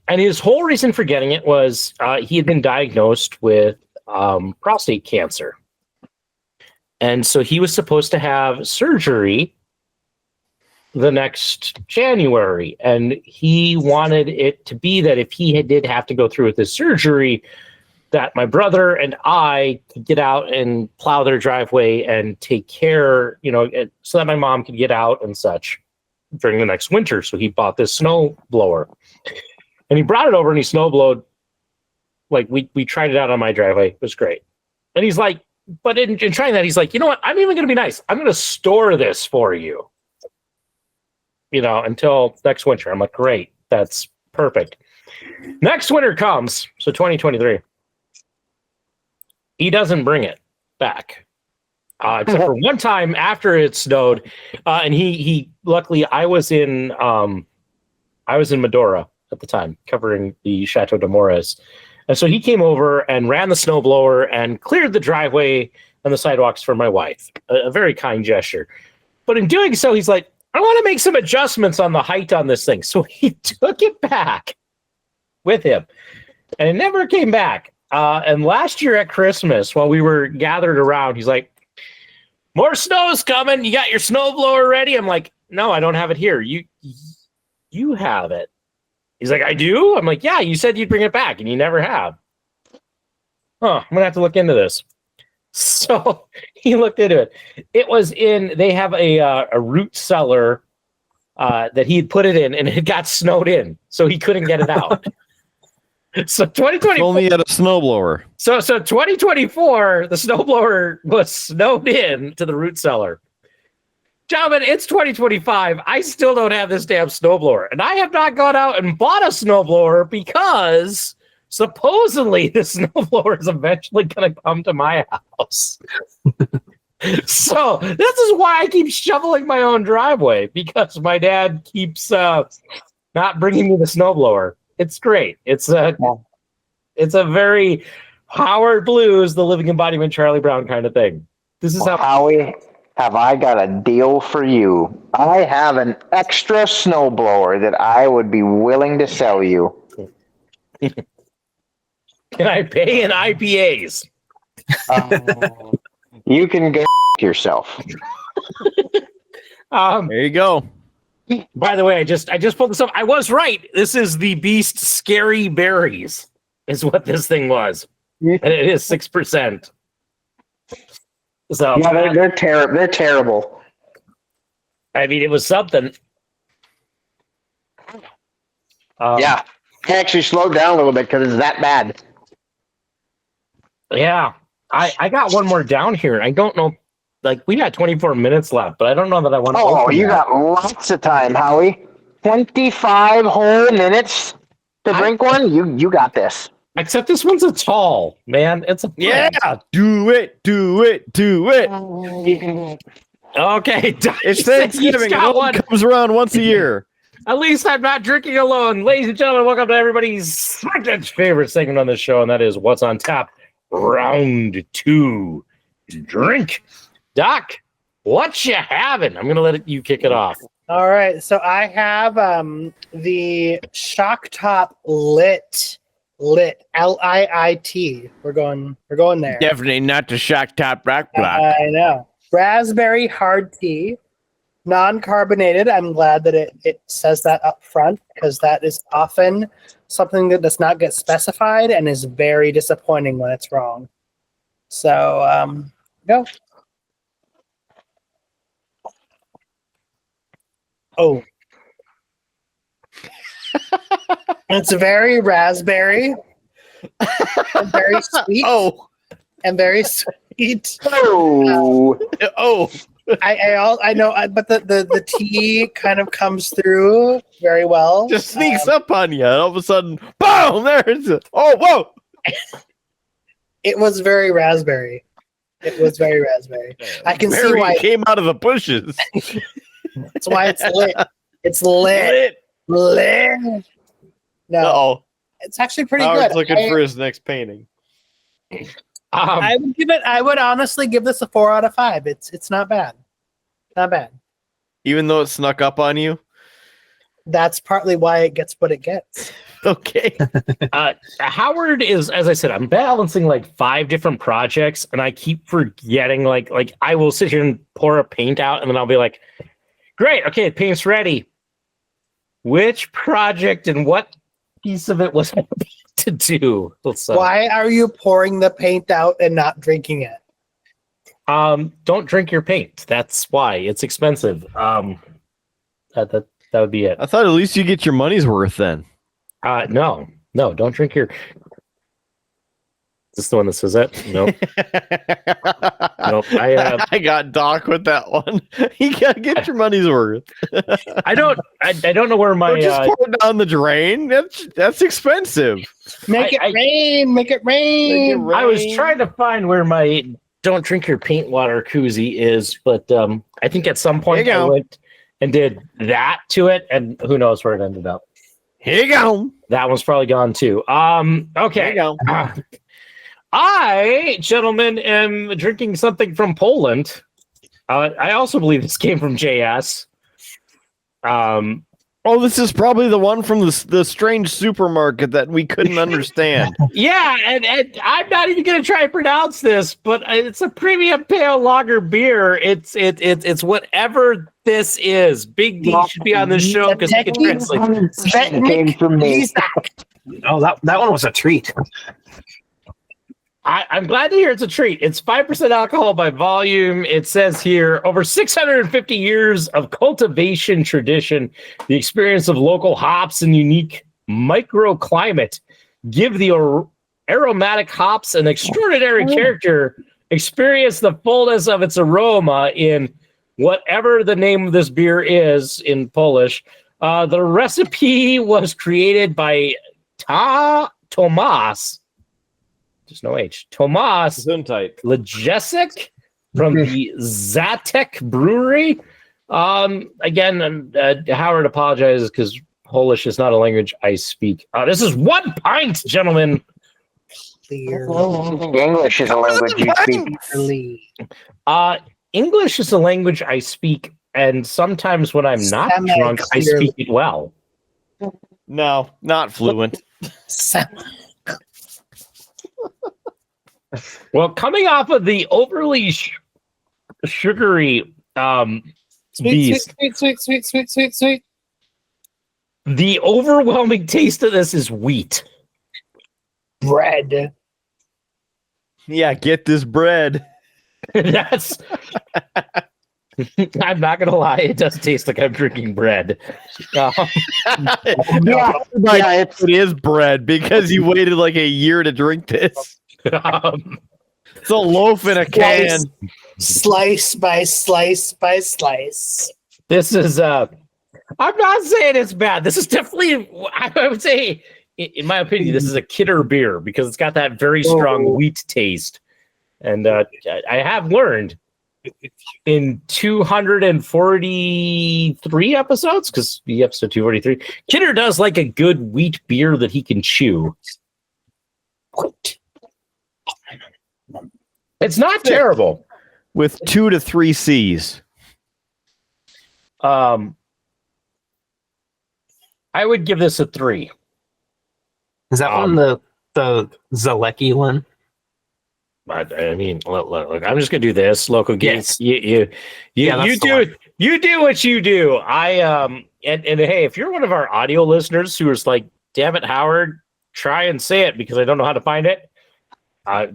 And his whole reason for getting it was he had been diagnosed with prostate cancer. And so he was supposed to have surgery the next January. And he wanted it to be that if he did have to go through with his surgery, that my brother and I could get out and plow their driveway and take care, you know, so that my mom could get out and such during the next winter. So he bought this snow blower, and he brought it over and he snowblowed. Like we tried it out on my driveway. It was great. And he's like, but in trying that, he's like, you know what? I'm even going to be nice. I'm going to store this for you, you know, until next winter. I'm like, great. That's perfect. Next winter comes. So 2023. He doesn't bring it back, except for one time after it snowed, and he luckily I was in Medora at the time covering the Chateau de Mores, and so he came over and ran the snowblower and cleared the driveway and the sidewalks for my wife. A very kind gesture, but in doing so, he's like, I want to make some adjustments on the height on this thing, so he took it back with him, and it never came back. And last year at Christmas, while we were gathered around, he's like, more snow's coming. You got your snowblower ready? I'm like, no, I don't have it here. You have it. He's like, I do? I'm like, yeah, you said you'd bring it back, and you never have. Huh, I'm going to have to look into this. So he looked into it. It was they have a root cellar that he had put it in, and it got snowed in, so he couldn't get it out. So 2024 Only had a snowblower. So 2024, the snowblower was snowed in to the root cellar. Gentlemen, it's 2025. I still don't have this damn snowblower, and I have not gone out and bought a snowblower because supposedly the snowblower is eventually going to come to my house. So this is why I keep shoveling my own driveway, because my dad keeps not bringing me the snowblower. It's great. It's a very Howard Blues, the living embodiment Charlie Brown kind of thing. This is how Howie, have I got a deal for you? I have an extra snowblower that I would be willing to sell you. Can I pay in IPAs? You can go yourself. There you go. By the way, I just pulled this up. I was right. This is the Beast Scary Berries, is what this thing was, and it is 6%. So Yeah, they're terrible. They're terrible. I mean, it was something. Yeah, I actually slowed down a little bit because it's that bad. Yeah. I got one more down here. I don't know. Like, we got 24 minutes left, but I don't know that I want to. Oh, you got lots of time, Howie. 25 whole minutes to drink one. You got this. Except this one's a tall, man. It's a Yeah, do it. Okay, It's Thanksgiving. It only comes around once a year. At least I'm not drinking alone. Ladies and gentlemen, welcome to everybody's favorite segment on the show, and that is What's on Tap, Round 2. Drink. Doc, what you having? I'm going to let you kick it off. All right, so I have the Shock Top Lit Liit. We're going there. Definitely not the Shock Top Rock Block. I know. Raspberry hard tea, non-carbonated. I'm glad that it says that up front because that is often something that does not get specified and is very disappointing when it's wrong. So go. Oh. It's very raspberry and very sweet. Oh. And very sweet. Oh. I know, but the tea kind of comes through very well. Just sneaks up on you, and all of a sudden, boom! There's it. Oh, whoa! It was very raspberry. I can see why it came out of the bushes. That's why it's lit. It's lit. No, Uh-oh. it's actually pretty Howard's good. looking for his next painting. I would honestly give this a 4 out of 5. It's not bad. Not bad. Even though it snuck up on you? That's partly why it gets what it gets. Okay. Howard is, as I said, I'm balancing like 5 different projects, and I keep forgetting. Like I will sit here and pour a paint out, and then I'll be like, "Great, okay, paint's ready." Which project and what piece of it was I to do? So, Why are you pouring the paint out and not drinking it? don't drink your paint. That's why it's expensive. That would be it. I thought at least you get your money's worth then. No, don't drink your. Is this the one that says that? No. Nope. I got Doc with that one. You gotta get your money's worth. I don't know where my. Don't just pour it down the drain. That's expensive. Make it rain. I was trying to find where my don't drink your paint water koozie is, but I think at some point I went and did that to it, and who knows where it ended up. Here you go. That one's probably gone too. Okay. Here you go. I, gentlemen, am drinking something from Poland. I also believe this came from JS. Oh, this is probably the one from the strange supermarket that we couldn't understand. Yeah, and I'm not even going to try and pronounce this, but it's a premium pale lager beer. It's whatever this is. Big D should be on this show because he can translate. Came from me. Oh, that one was a treat. I'm glad to hear it's a treat. It's 5% alcohol by volume. It says here, over 650 years of cultivation tradition, the experience of local hops and unique microclimate give the aromatic hops an extraordinary character. Experience the fullness of its aroma in whatever the name of this beer is in Polish. The recipe was created by Tomas. There's no H. Tomas Lejesic from the Zatek Brewery. Again, Howard apologizes because Polish is not a language I speak. This is 1 pint, gentlemen. English is a language you speak. English is a language I speak, and sometimes when I'm not drunk, I speak it well. No, not fluent. Well, coming off of the overly sugary beast, Sweet. the overwhelming taste of this is wheat. Bread. Yeah, get this bread. That's. I'm not gonna lie. It does taste like I'm drinking bread. Yeah, It is bread because you waited like a year to drink this. It's a loaf in a can. Slice by slice by slice. This is. I'm not saying it's bad. This is definitely. I would say, in my opinion, this is a Kidder beer because it's got that very strong wheat taste, and I have learned. In 243 episodes, because the episode 243, Kidder does like a good wheat beer that he can chew. It's not terrible. With 2 to 3 C's. I would give this a 3. Is that one the Zaleki one? I mean, look, I'm just gonna do this. Local geeks, you do what you do. And hey, if you're one of our audio listeners who is like, damn it, Howard, try and say it because I don't know how to find it.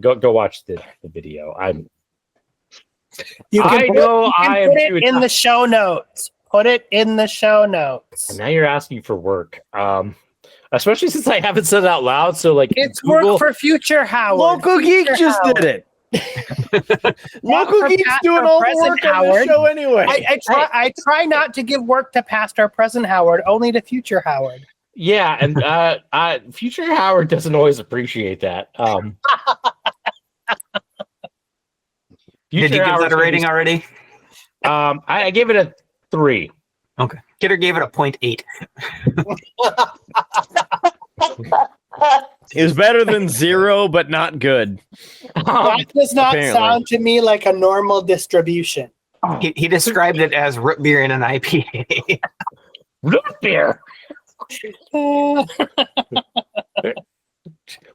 Go watch the video. I am put it in the show notes. Put it in the show notes. And now you're asking for work. Especially since I haven't said it out loud, so like it's Google, work for future Howard. Local Geek just did it. Local Geek's doing all the work on the show anyway. I try not to give work to past or present Howard, only to future Howard. Yeah, and future Howard doesn't always appreciate that. Did you give that a rating already? I gave it a 3. Okay. Kidder gave it a 0.8. It's better than 0, but not good. That does not sound to me like a normal distribution. He described it as root beer in an IPA. Root beer?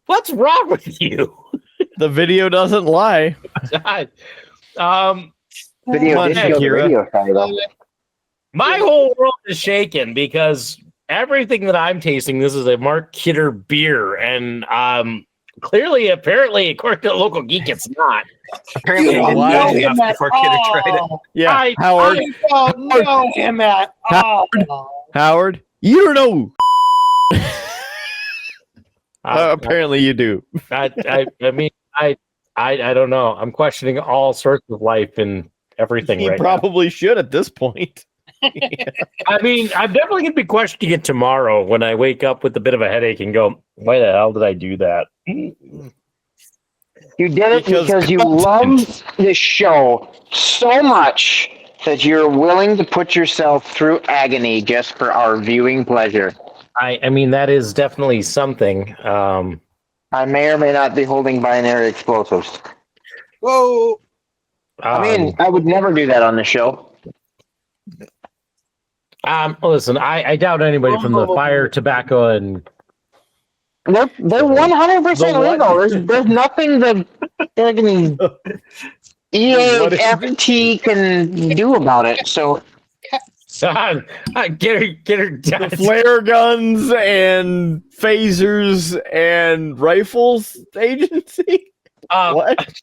What's wrong with you? The video doesn't lie. Video. My whole world is shaken because everything that I'm tasting, this is a Mark Kidder beer, and clearly, apparently, according to the Local Geek, it's not. Apparently, before Kidder tried it. Yeah, Howard. I don't know him at all. Howard, you don't know. Apparently, you do. I mean, I don't know. I'm questioning all sorts of life and everything. He right probably should at this point. I mean, I'm definitely going to be questioning it tomorrow when I wake up with a bit of a headache and go, why the hell did I do that? You did it because you love this show so much that you're willing to put yourself through agony just for our viewing pleasure. I mean, that is definitely something. I may or may not be holding binary explosives. Whoa. I mean, I would never do that on the show. Listen, I doubt anybody from the fire, tobacco, and they're 100% legal. There's nothing that EAFT can do about it. So get her the flare guns and phasers and rifles agency. What?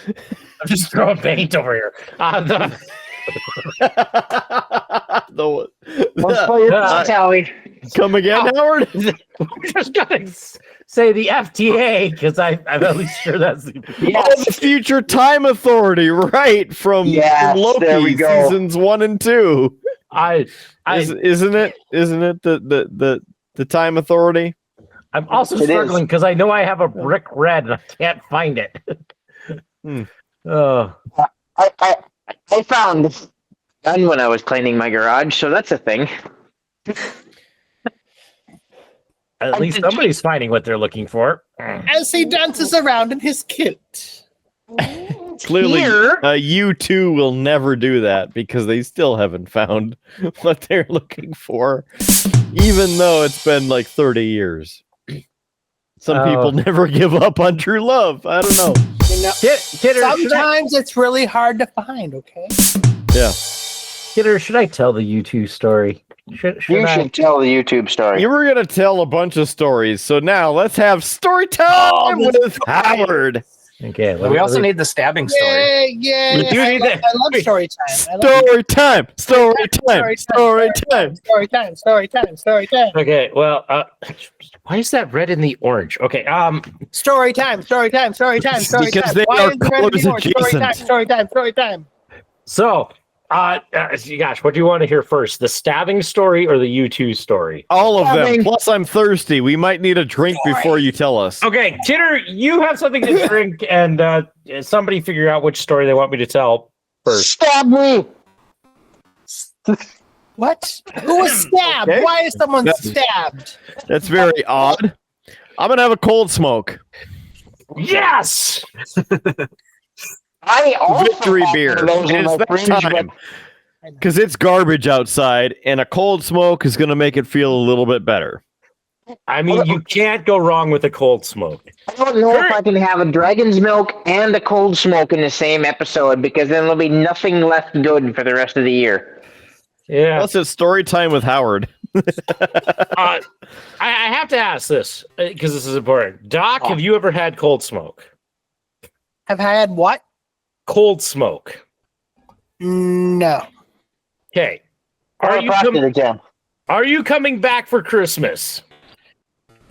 I'm just throwing paint over here. Let's play your tally. Come again, Howard? I'm just gonna say the FTA because I'm at least sure that's the Future Time Authority, right? From Loki there we go. seasons 1 and 2. Isn't it the Time Authority? I'm also struggling because I know I have a brick red and I can't find it. I found this gun when I was cleaning my garage, so that's a thing. At least somebody's finding what they're looking for. As he dances around in his kilt. Clearly, you two will never do that because they still haven't found what they're looking for, even though it's been like 30 years. Some people never give up on true love. I don't know. You know, sometimes it's really hard to find, okay? Yeah. Kidder, should I tell the U2 story? Should tell the YouTube story. You were going to tell a bunch of stories, so now let's have story time with Howard. Okay. But we also need the stabbing story. Yay! We do need that. I love story time. Story time. Story time. Story time. Story time. Okay. Well, why is that red in the orange? Okay. Story time. Because they Why are is the red colors and orange? adjacent. Story time. So, gosh, what do you want to hear first? The stabbing story or the U2 story? All of them. Stabbing. Plus, I'm thirsty. We might need a drink before you tell us. Okay, Titter, you have something to drink, and somebody figure out which story they want me to tell first. Stab me! What? Who was stabbed? Okay. Why is someone stabbed? That's very odd. I'm gonna have a cold smoke. Yes! I also Victory have beer. one of those in It's my that fridge, time. Because it's garbage outside, and a cold smoke is gonna make it feel a little bit better. I mean, you can't go wrong with a cold smoke. I don't know if I can have a dragon's milk and a cold smoke in the same episode because then there'll be nothing left good for the rest of the year. Yeah. Plus, it's story time with Howard. I have to ask this because this is important. Doc, have you ever had cold smoke? Have had what? Cold smoke. No. Okay. Or a prostate exam. Are you coming back for Christmas?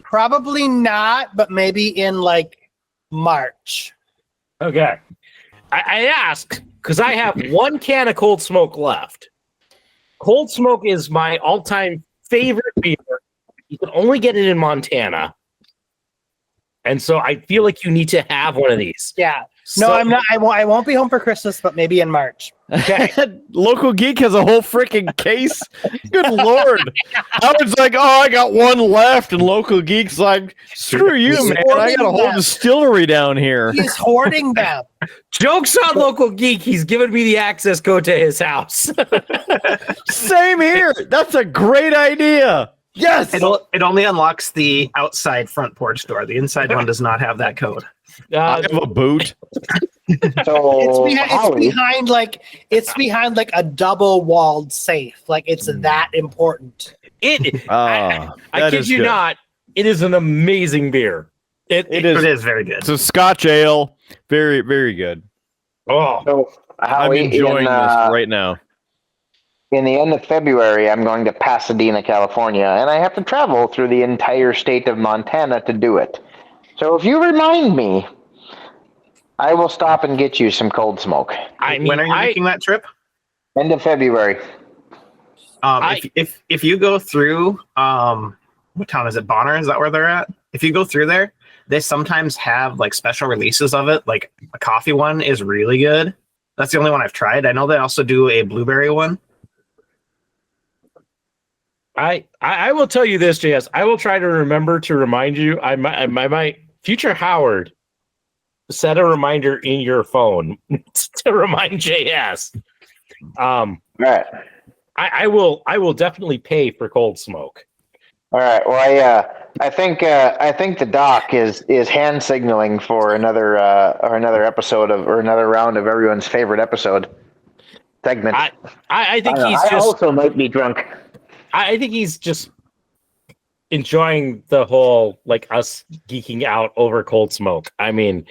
Probably not, but maybe in like March. Okay. I ask because I have one can of cold smoke left. Cold smoke is my all-time favorite beer. You can only get it in Montana. And so I feel like you need to have one of these. Yeah. No, So- I'm not. I won't be home for Christmas, but maybe in March. Okay. Local Geek has a whole freaking case. Good lord. Howard's like, oh, I got one left. And Local Geek's like, screw you, He's man. I got a hoarding whole them. distillery down here. He's hoarding them. Joke's on Local Geek. He's given me the access code to his house. Same here. That's a great idea. Yes. It only unlocks the outside front porch door. The inside one does not have that code. I have a boot. So, It's behind like a double walled safe. Like it's that important. I that kid is you good. not. It is an amazing beer. It It is. is very good. It's a Scotch ale. Very, very good. Oh, so I'm Howie, enjoying this in right now. the end of February, I'm going to Pasadena, California, and I have to travel through the entire state of Montana to do it. So if you remind me, I will stop and get you some cold smoke. I mean, When are you making that trip? End of February. If you go through what town is it? Bonner? Is that where they're at? If you go through there, they sometimes have like special releases of it. Like a coffee one is really good. That's the only one I've tried. I know they also do a blueberry one. I will tell you this, JS. I will try to remember to remind you. I might future Howard set a reminder in your phone to remind JS. All right. I will definitely pay for cold smoke. All right. Well, I think the doc is hand signaling for another episode or another round of everyone's favorite episode segment. I think he's I just. also might be drunk. I think he's just enjoying the whole like us geeking out over cold smoke. I mean,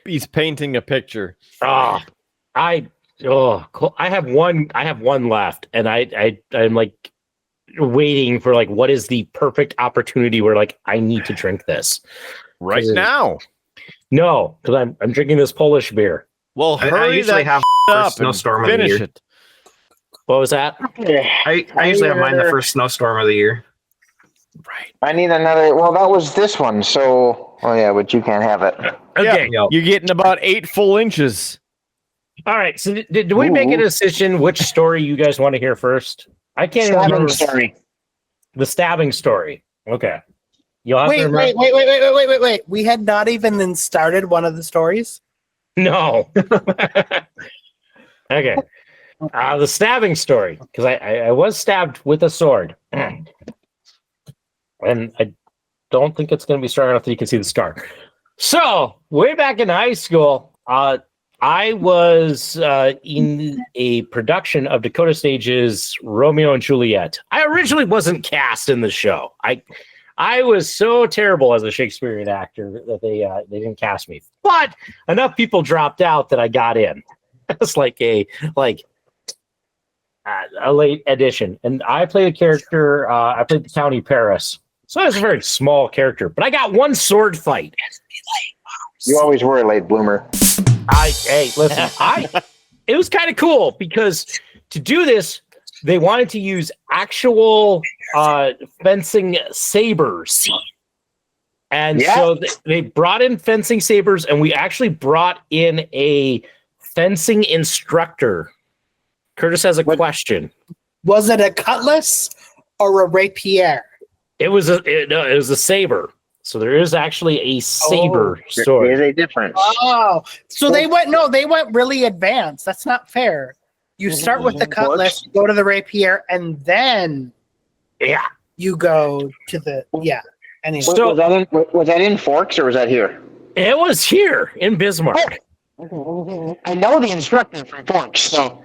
He's painting a picture. I have one left, and I'm like waiting for like what is the perfect opportunity where like I need to drink this Right now. No, because I'm drinking this Polish beer. Well, I hurry usually that have up first and snowstorm of the finish year. it. What was that? I usually have mine the first snowstorm of the year. I need another. Well, that was this one. So, oh yeah, but you can't have it. Okay. Yep. You're getting about 8 full inches. All right. So did we make a decision which story you guys want to hear first? I can't even Stabbing remember. story. The stabbing story. Okay. You'll have to remember. Wait. We had not even then started one of the stories. No. Okay. The stabbing story, because I was stabbed with a sword. And I don't think it's going to be strong enough that you can see the scar. So, way back in high school, I was in a production of Dakota Stage's Romeo and Juliet. I originally wasn't cast in the show. I was so terrible as a Shakespearean actor that they didn't cast me. But enough people dropped out that I got in. It's like a late addition. And I played a character. I played the County Paris. So I was a very small character, but I got one sword fight. You always were a late bloomer. Hey, listen, it was kind of cool because to do this, they wanted to use actual fencing sabers. And so they brought in fencing sabers, and we actually brought in a fencing instructor. Curtis has a question. Was it a cutlass or a rapier? It was a saber. So there is actually a saber sword. There is a difference. Oh, so they went really advanced. That's not fair. You start with the cutlass, you go to the rapier, and then you go to the Anyway. So, was that in Forks or was that here? It was here in Bismarck. I know the instructor from Forks, so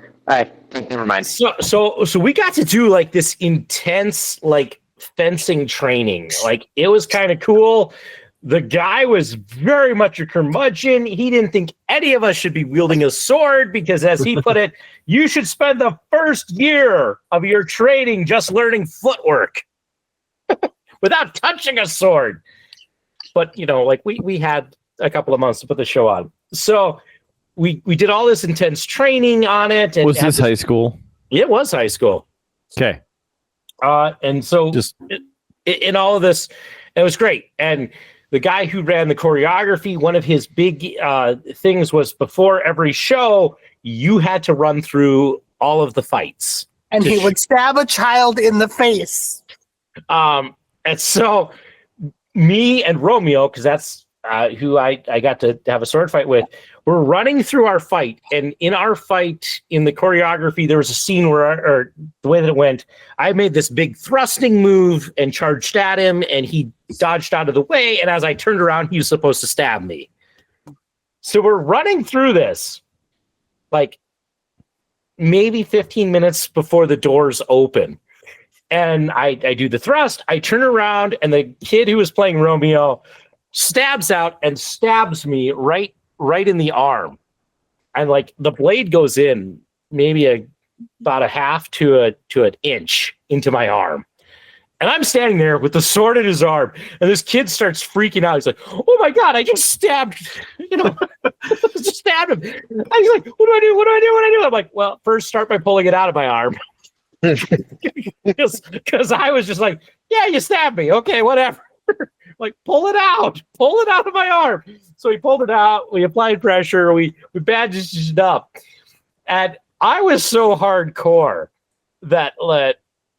never mind. So we got to do like this intense fencing training. Like it was kind of cool. The guy was very much a curmudgeon. He didn't think any of us should be wielding a sword because, as he put it, you should spend the first year of your training just learning footwork without touching a sword. But we had a couple of months to put the show on. So we did all this intense training on it. And was this high school? It was high school. Okay. And so in all of this, it was great. And the guy who ran the choreography, one of his big things was before every show, you had to run through all of the fights. And he would stab a child in the face. And so me and Romeo, because that's who I got to have a sword fight with, we're running through our fight. And in our fight, in the choreography, there was a scene where, the way that it went, I made this big thrusting move and charged at him, and he dodged out of the way. And as I turned around, he was supposed to stab me. So we're running through this, like maybe 15 minutes before the doors open. And I do the thrust, I turn around, and the kid who was playing Romeo stabs out and stabs me right in the arm. And the blade goes in maybe about a half to an inch into my arm. And I'm standing there with the sword in his arm, and this kid starts freaking out. He's like, "Oh my God, I just stabbed, just stabbed him." And he's like, "What do I do? What do I do? What do I do?" I'm like, "Well, first start by pulling it out of my arm." Because I was just like, "Yeah, you stabbed me. Okay, whatever." Like, pull it out of my arm. So he pulled it out. We applied pressure. We bandaged it up. And I was so hardcore that,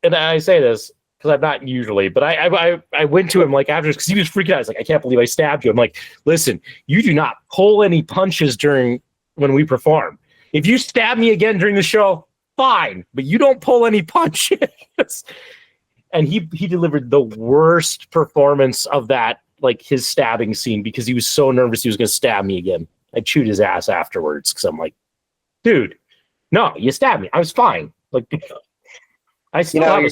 and I say this because I'm not usually, but I went to him after, because he was freaking out. I was like, "I can't believe I stabbed you." I'm like, "Listen, you do not pull any punches when we perform. If you stab me again during the show, fine, but you don't pull any punches." And he delivered the worst performance of that, his stabbing scene, because he was so nervous he was going to stab me again. I chewed his ass afterwards because I'm like, "Dude, no, you stabbed me. I was fine." I still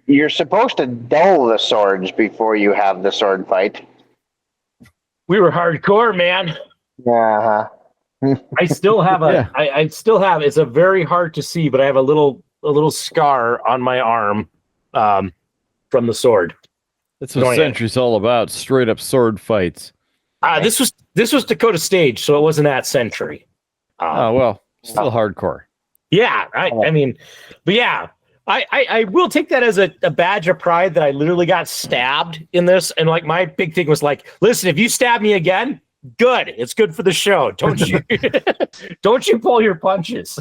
you're supposed to dull the swords before you have the sword fight. We were hardcore, man. Yeah. I still have I still have. It's a very hard to see, but I have a little scar on my arm. From the sword. That's what Century's all about, straight up sword fights. This was Dakota Stage, so it wasn't at Century. Still hardcore. Yeah, I mean, but yeah, I will take that as a badge of pride that I literally got stabbed in this, and my big thing was listen, if you stab me again, good. It's good for the show. Don't you pull your punches.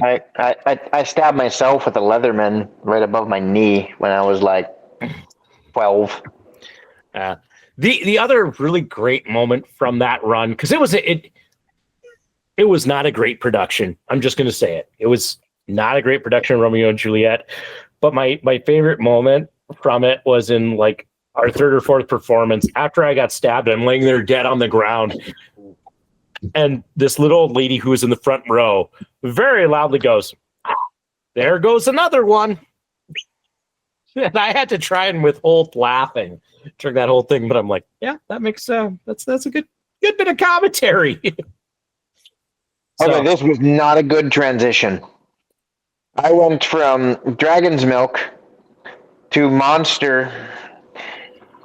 I stabbed myself with a Leatherman right above my knee when I was 12. The other really great moment from that run, because it was not a great production. I'm just going to say it. It was not a great production of Romeo and Juliet, but my favorite moment from it was in our third or fourth performance. After I got stabbed, I'm laying there dead on the ground. And this little old lady who was in the front row very loudly goes, "There goes another one." And I had to try and withhold laughing during that whole thing, but I'm like, yeah, that makes that's a good bit of commentary. Okay, this was not a good transition. I went from Dragon's Milk to Monster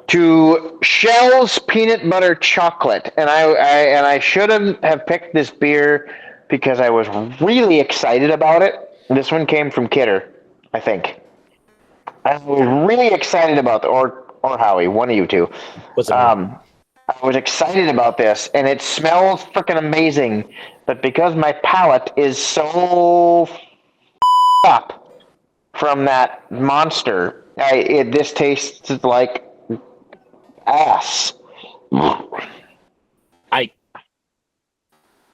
to Shell's Peanut Butter Chocolate, and I should have picked this beer because I was really excited about it. This one came from Kidder, I think. I was really excited about or Howie, one of you two. I was excited about this, and it smells freaking amazing. But because my palate is so up from that Monster, this tastes like ass.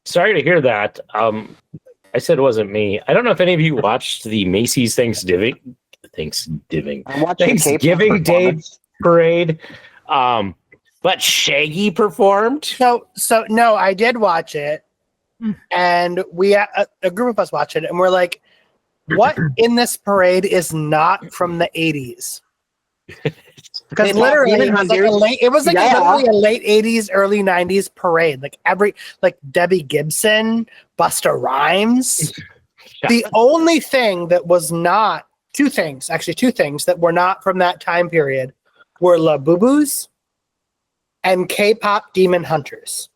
Sorry to hear that. I said it wasn't me. I don't know if any of you watched the Macy's Thanksgiving Day parade. But Shaggy performed. So no, I did watch it, and we a group of us watched it, and we're like, "What in this parade is not from the '80s?" Because literally, it was like literally a late '80s, early '90s parade. Like Debbie Gibson, Busta Rhymes. The only thing that was not two things that were not from that time period were La Boo-Boos and K-pop Demon Hunters.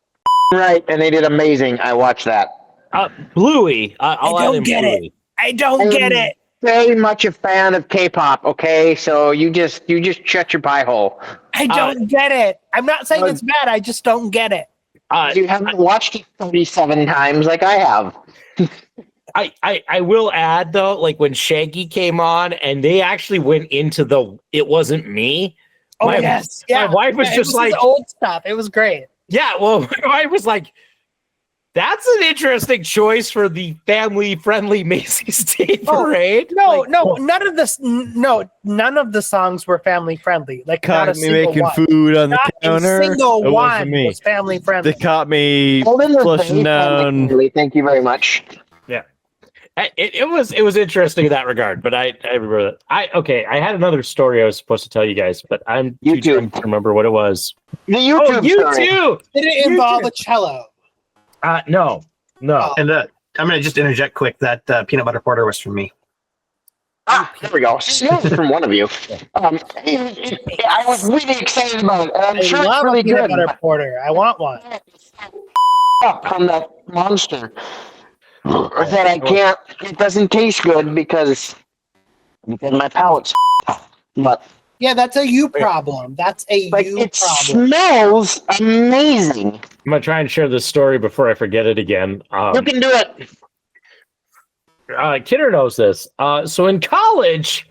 Right, and they did amazing. I watched that. Bluey. I don't get it. I don't get it. Very much a fan of K-pop. Okay, so you just shut your pie hole. I don't get it. I'm not saying it's bad. I just don't get it. You haven't watched it 37 times like I have. I will add though, like when Shaggy came on and they actually went into the "it wasn't me." My wife was just like old stuff. It was great. Yeah, well, my wife was like, "That's an interesting choice for the family-friendly Macy's Day Parade." None of the songs were family-friendly. Like Caught me making food on the counter. A single it one wasn't me. was family-friendly. They caught me flushing down. Thank you very much. Yeah, it was interesting in that regard. But I remember that. I had another story I was supposed to tell you guys, but I'm too drunk to remember what it was. The YouTube story. Too. Did it involve a cello? No. And I'm going to just interject quick that peanut butter porter was from me. There we go. From one of you. I was really excited about it. I'm sure it's really peanut good. Butter porter. I want one. From that Monster. That I can't. It doesn't taste good because my palate's. But yeah, that's a you problem. That's a you problem. It smells amazing. I'm gonna try and share this story before I forget it again. You can do it. Kidder knows this. So in college,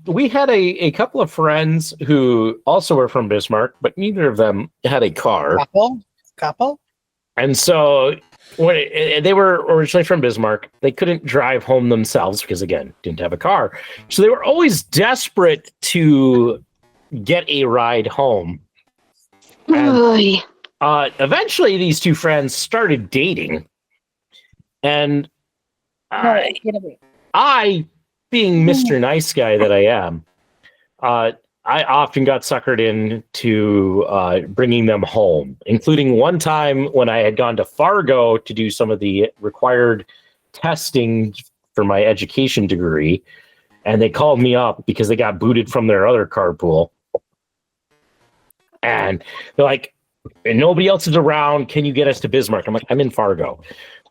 we had a couple of friends who also were from Bismarck, but neither of them had a car. Couple. And so when they were originally from Bismarck, they couldn't drive home themselves because, again, didn't have a car. So they were always desperate to get a ride home. And, eventually, these two friends started dating. And I, being Mr. Nice Guy that I am, I often got suckered into bringing them home, including one time when I had gone to Fargo to do some of the required testing for my education degree, and they called me up because they got booted from their other carpool. And they're like, and nobody else is around. Can you get us to Bismarck? I'm like, I'm in Fargo.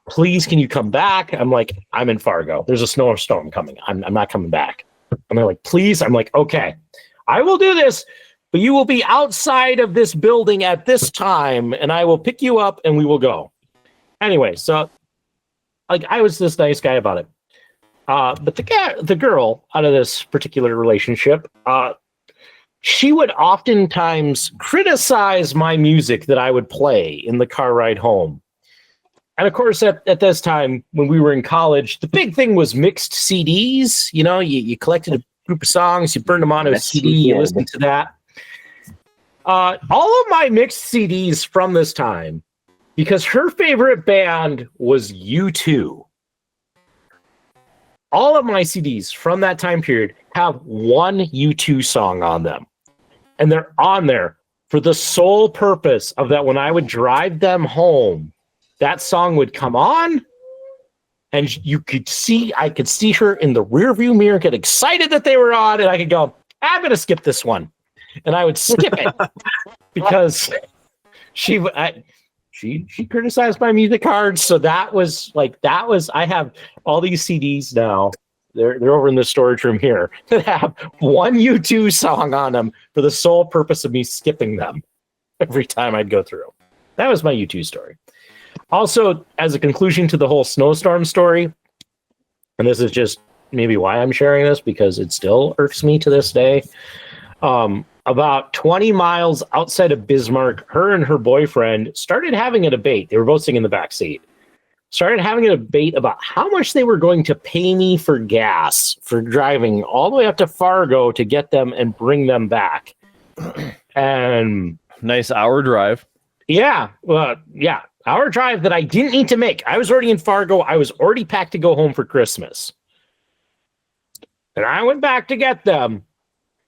Please, can you come back? I'm like, I'm in Fargo. There's a snowstorm coming. I'm not coming back. And they're like, please? I'm like, okay. I will do this, but you will be outside of this building at this time, and I will pick you up, and we will go. Anyway, so like I was this nice guy about it. But the girl out of this particular relationship, she would oftentimes criticize my music that I would play in the car ride home. And of course, at this time, when we were in college, the big thing was mixed CDs. You know, you collected a group of songs, you burned them onto a CD, you listened to that. All of my mixed CDs from this time, because her favorite band was U2. all of my CDs from that time period have one U2 song on them. And they're on there for the sole purpose of that when I would drive them home, that song would come on and I could see her in the rearview mirror get excited that they were on, and I could go, I'm going to skip this one. And I would skip it because she criticized my music cards. So that was I have all these CDs now. They're over in the storage room here that have one U2 song on them for the sole purpose of me skipping them every time I'd go through. That was my U2 story. Also, as a conclusion to the whole snowstorm story, and this is just maybe why I'm sharing this, because it still irks me to this day. About 20 miles outside of Bismarck, her and her boyfriend started having a debate. They were both sitting in the back seat. Started having a debate about how much they were going to pay me for gas for driving all the way up to Fargo to get them and bring them back. And nice hour drive. Yeah. Hour drive that I didn't need to make. I was already in Fargo. I was already packed to go home for Christmas. And I went back to get them.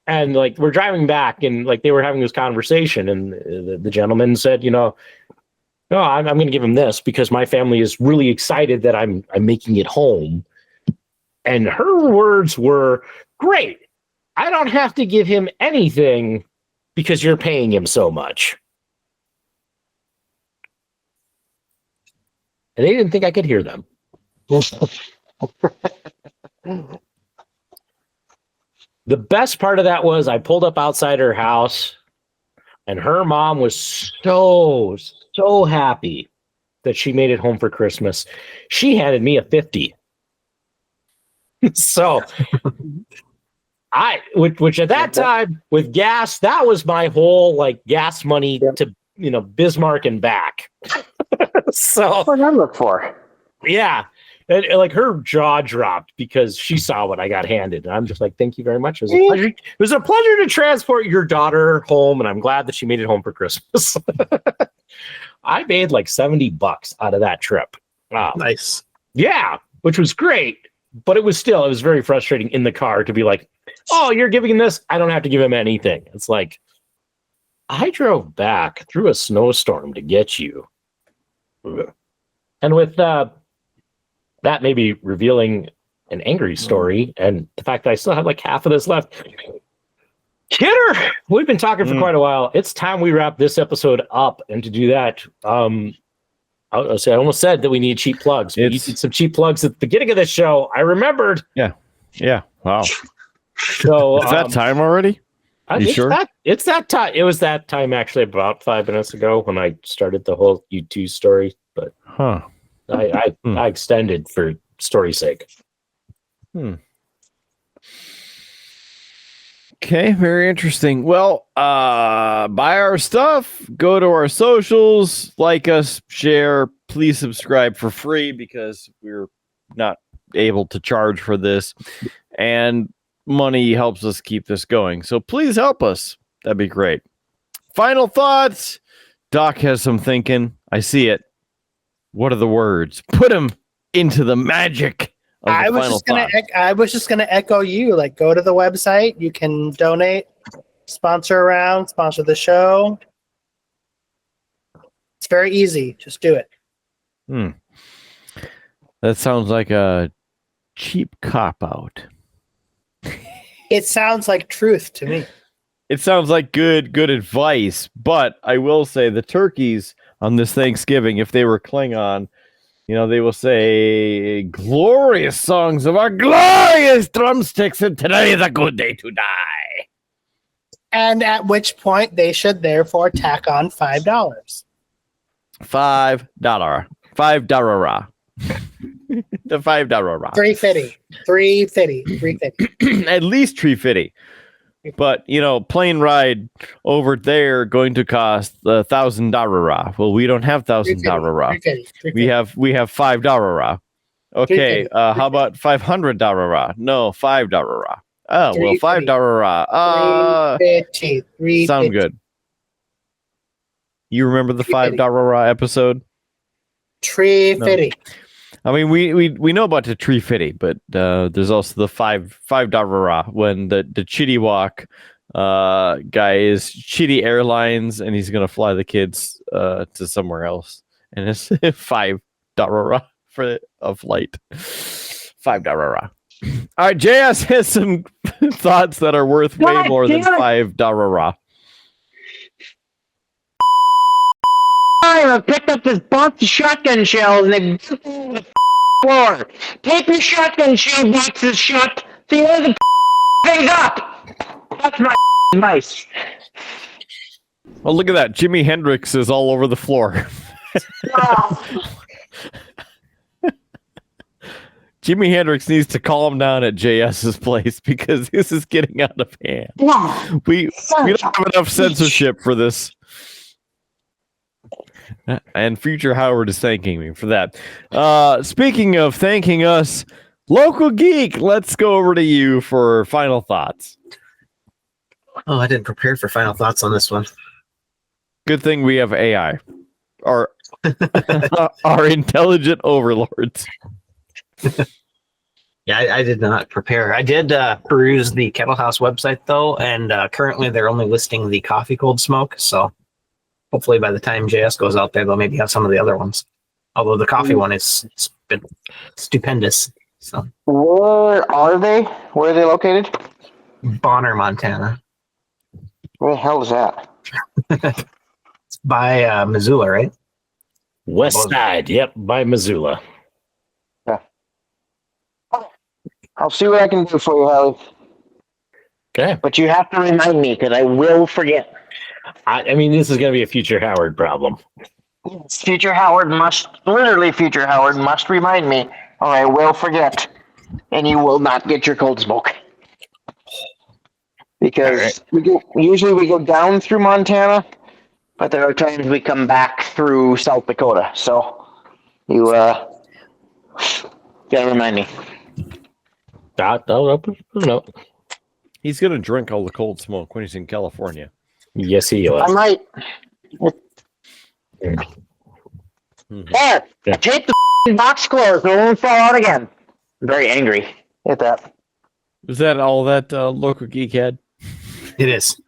And like, we're driving back and like, they were having this conversation, and the gentleman said, no, I'm going to give him this because my family is really excited that I'm making it home. And her words were, great. I don't have to give him anything because you're paying him so much. And they didn't think I could hear them. The best part of that was I pulled up outside her house, and her mom was so happy that she made it home for Christmas. She handed me a 50. So which at that time with gas, that was my whole like gas money to, Bismarck and back. So what did I look for? Yeah. And like her jaw dropped because she saw what I got handed. And I'm just like, thank you very much. It was a pleasure. It was a pleasure to transport your daughter home. And I'm glad that she made it home for Christmas. I made like $70 out of that trip. Wow. Nice. Yeah. Which was great. But it was very frustrating in the car to be like, oh, you're giving him this. I don't have to give him anything. It's like, I drove back through a snowstorm to get you. And with, that may be revealing an angry story, and the fact that I still have like half of this left. Kidder, we've been talking for quite a while. It's time we wrap this episode up, and to do that, I almost said that we need cheap plugs. We need some cheap plugs at the beginning of this show. I remembered. Yeah. Wow. So is that time already? You sure? It's that time. It was that time actually about 5 minutes ago when I started the whole U2 story, but I extended for story's sake. Okay, very interesting. Well, buy our stuff, go to our socials, like us, share, please subscribe for free because we're not able to charge for this, and money helps us keep this going. So please help us. That'd be great. Final thoughts. Doc has some thinking. I see it. What are the words? Put them into the magic of the final thought. I was just gonna echo you. Like, go to the website. You can donate, sponsor the show. It's very easy. Just do it. That sounds like a cheap cop-out. It sounds like truth to me. It sounds like good advice, but I will say the turkeys on this Thanksgiving, if they were Klingon, they will say glorious songs of our glorious drumsticks, and today is a good day to die. And at which point they should therefore tack on $5. $5. $5. The $5. $3.50. At least $3.50. But plane ride over there going to cost $1,000. Well, we don't have $1,000. We have $5. Okay, how about $500? No, $5. Oh, well, $5. $3.50. Sound good. You remember the $5 episode? $3.50. I mean, we know about the tree fitty, but there's also the $5 when the Chitty Walk guy is Chitty Airlines, and he's gonna fly the kids to somewhere else, and it's $5 for a flight. $5. All right, JS has some thoughts that are worth way more than $5. I picked up this box of shotgun shells and they on the floor. Tape your shotgun shell boxes shut so you hold the things up. That's my advice. Well, look at that. Jimi Hendrix is all over the floor. Jimi Hendrix needs to calm down at JS's place because this is getting out of hand. We don't have enough censorship for this. And future Howard is thanking me for that. Speaking of thanking us, Local Geek, let's go over to you for final thoughts. Oh, I didn't prepare for final thoughts on this one. Good thing we have AI. Our intelligent overlords. Yeah, I did not prepare. I did peruse the Kettle House website, though, and currently they're only listing the coffee cold smoke, so hopefully by the time JS goes out there, they'll maybe have some of the other ones. Although the coffee one it's been stupendous. So Where are they? Where are they located? Bonner, Montana. Where the hell is that? It's by Missoula, right? West side, yep, by Missoula. I'll see what I can do for you, Holly. Okay. But you have to remind me because I will forget. I mean, this is going to be a future Howard problem. Future Howard must remind me, or I will forget, and you will not get your cold smoke. Because usually we go down through Montana, but there are times we come back through South Dakota. So you gotta remind me. No. He's going to drink all the cold smoke when he's in California. Yes, he was. I might. There, tape the box closed so it won't fall out again. I'm very angry at that. Is that all that Local Geek had? It is.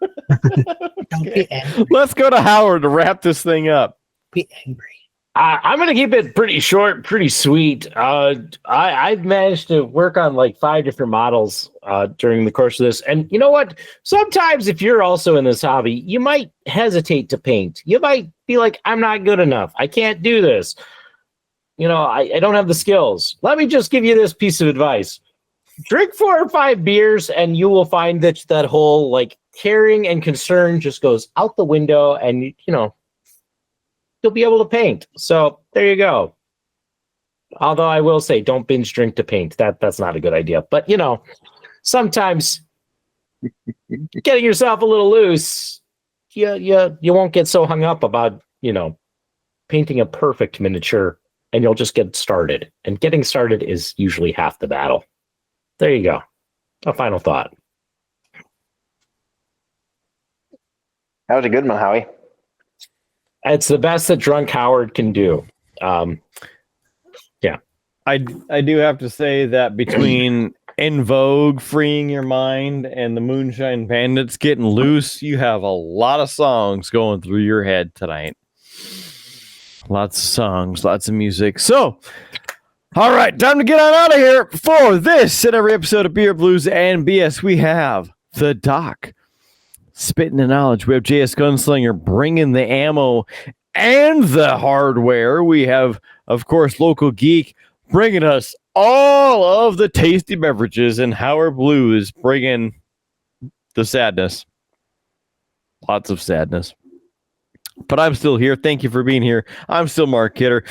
Don't be angry. Let's go to Howard to wrap this thing up. Be angry. I'm going to keep it pretty short, pretty sweet. I've managed to work on like 5 different models during the course of this. And you know what? Sometimes if you're also in this hobby, you might hesitate to paint. You might be like, I'm not good enough. I can't do this. You know, I don't have the skills. Let me just give you this piece of advice. Drink 4 or 5 beers and you will find that whole like caring and concern just goes out the window and, you know, you'll be able to paint. So there you go. Although I will say, don't binge drink to paint. That's not a good idea. But you know, sometimes getting yourself a little loose, you won't get so hung up about, you know, painting a perfect miniature, and you'll just get started. And getting started is usually half the battle. There you go. A final thought. That was a good one, Howie. It's the best that Drunk Howard can do. Yeah. I do have to say that between En Vogue freeing your mind and the Moonshine Bandits getting loose, you have a lot of songs going through your head tonight. Lots of songs, lots of music. So, all right, time to get on out of here. For this and every episode of Beer Blues and BS, we have the Doc. Spitting the knowledge. We have JS Gunslinger bringing the ammo and the hardware. We have, of course, Local Geek bringing us all of the tasty beverages, and Howard Blues bringing the sadness. Lots of sadness. But I'm still here. Thank you for being here. I'm still Mark Kidder.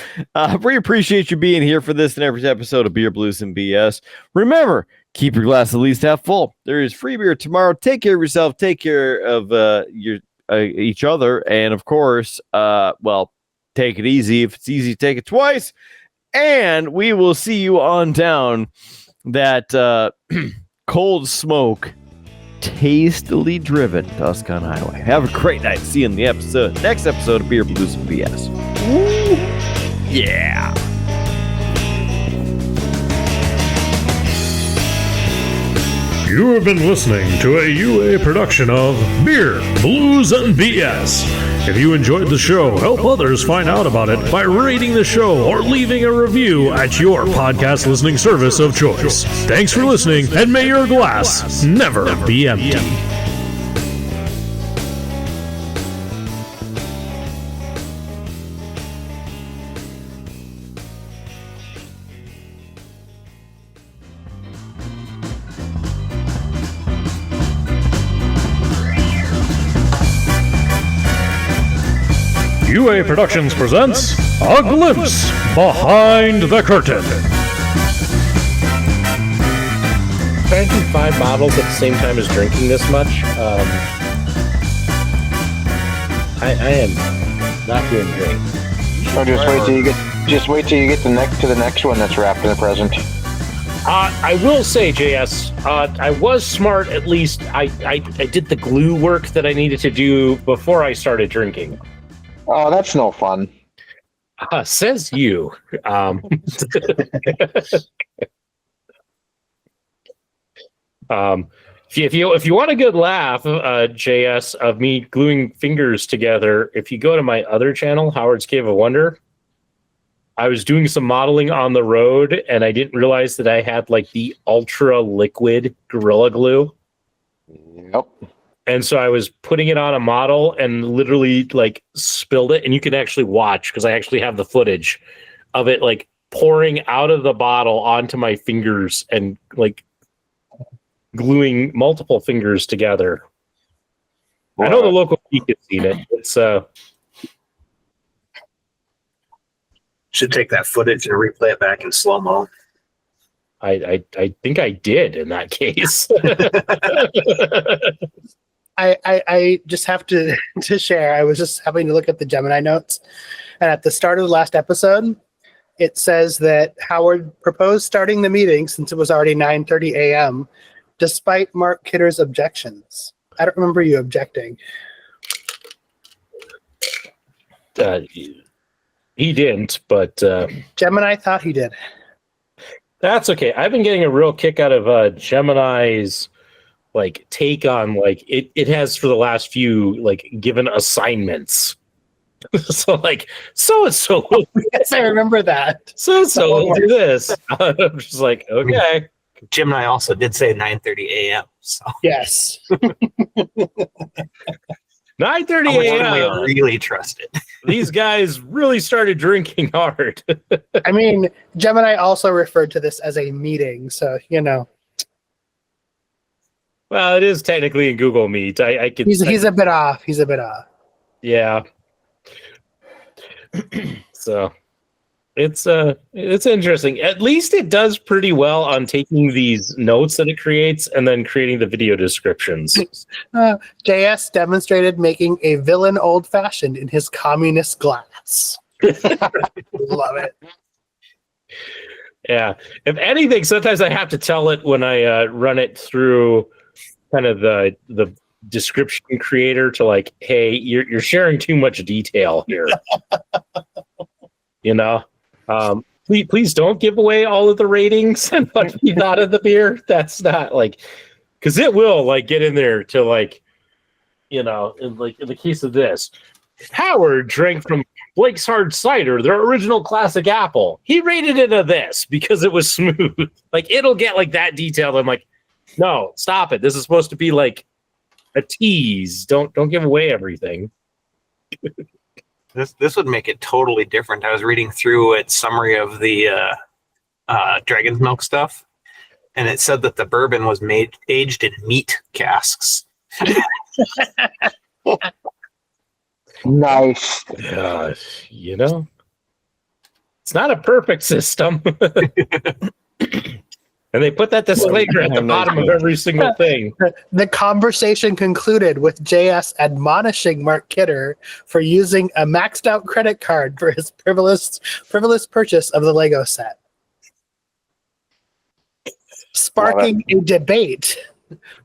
We appreciate you being here for this and every episode of Beer Blues and BS. Remember, keep your glass at least half full. There is free beer tomorrow. Take care of yourself. Take care of your each other. And, of course, well, take it easy. If it's easy, take it twice. And we will see you on down that cold smoke, tastily driven Tuscan Highway. Have a great night. See you in the next episode of Beer Blues and BS. Woo! Yeah. You have been listening to a UA production of Beer, Blues, and BS. If you enjoyed the show, help others find out about it by rating the show or leaving a review at your podcast listening service of choice. Thanks for listening, and may your glass never be empty. UA Productions presents A Glimpse Behind the Curtain. Trying to do 5 bottles at the same time as drinking this much. I am not doing great. Or just wait till you get to the next one that's wrapped in a present. I will say, JS, I was smart. At least I did the glue work that I needed to do before I started drinking. Oh, that's no fun. Says you. If you want a good laugh, JS, of me gluing fingers together, if you go to my other channel, Howard's Cave of Wonder, I was doing some modeling on the road, and I didn't realize that I had like the ultra liquid Gorilla Glue. Yep. And so I was putting it on a model and literally like spilled it. And you can actually watch, because I actually have the footage of it like pouring out of the bottle onto my fingers and like gluing multiple fingers together. Wow. I know the local geek has seen it. It's should take that footage and replay it back in slow-mo. I think I did in that case. I just have to share. I was just having to look at the Gemini notes, and at the start of the last episode, it says that Howard proposed starting the meeting since it was already 9:30 a.m., despite Mark Kidder's objections. I don't remember you objecting. He didn't, but Gemini thought he did. That's okay. I've been getting a real kick out of Gemini's like take on like it has for the last few like given assignments. So like so yes, I remember that. So we'll do this. I'm just like, okay. Gemini also did say 9:30 a.m. So yes. 9:30 a.m. We really trust it. These guys really started drinking hard. I mean, Gemini also referred to this as a meeting, so you know. Well, it is technically in Google Meet. I could. He's a bit off. He's a bit off. Yeah. So, it's interesting. At least it does pretty well on taking these notes that it creates and then creating the video descriptions. JS demonstrated making a villain old-fashioned in his communist glass. Love it. Yeah. If anything, sometimes I have to tell it when I run it through kind of the description creator to like, hey, you're sharing too much detail here. You know, please don't give away all of the ratings and what you thought of the beer. That's not like, because it will like get in there to like, you know, in the case of this, Howard drank from Blake's Hard Cider, their original classic apple. He rated it a this because it was smooth. Like it'll get like that detailed. I'm like, no, stop it. This is supposed to be like a tease. Don't give away everything. This would make it totally different. I was reading through its summary of the Dragon's Milk stuff, and it said that the bourbon was aged in meat casks. Nice. You know, it's not a perfect system. And they put that disclaimer at the bottom of every single thing. The conversation concluded with JS admonishing Mark Kidder for using a maxed out credit card for his frivolous purchase of the Lego set, sparking a debate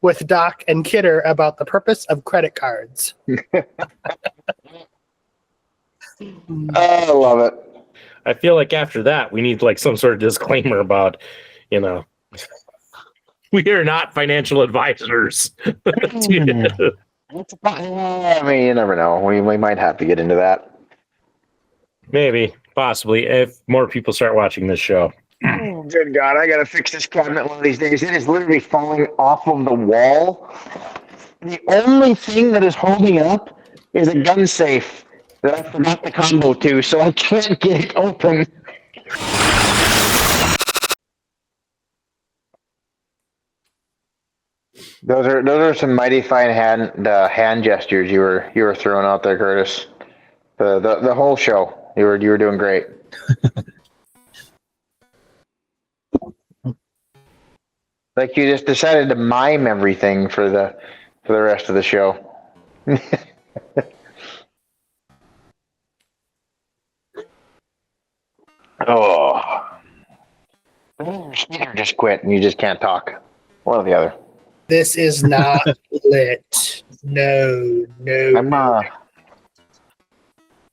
with Doc and Kidder about the purpose of credit cards. I love it. I feel like after that, we need like some sort of disclaimer about, you know. We are not financial advisors. I mean, you never know. We might have to get into that. Maybe, possibly, if more people start watching this show. Oh, good God, I gotta fix this cabinet one of these days. It is literally falling off of the wall. The only thing that is holding up is a gun safe that I forgot the combo to, so I can't get it open. Those are some mighty fine hand gestures you were throwing out there, Curtis. The whole show, you were doing great. Like you just decided to mime everything for the rest of the show. Oh. Your speaker just quit and you just can't talk. One or the other. This is not lit. No.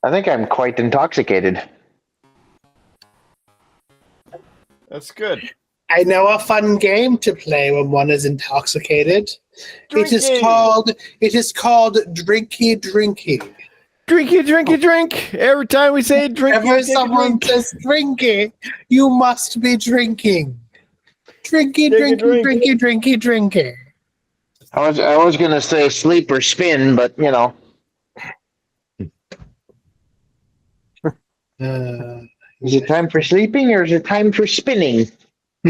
I think I'm quite intoxicated. That's good. I know a fun game to play when one is intoxicated. It is called Drinky Drinky. Drinky drink. Every time we say drink, Whenever someone says drinky, you must be drinking. Drinky drinky. I was gonna say sleep or spin, but you know. Is it time for sleeping or is it time for spinning?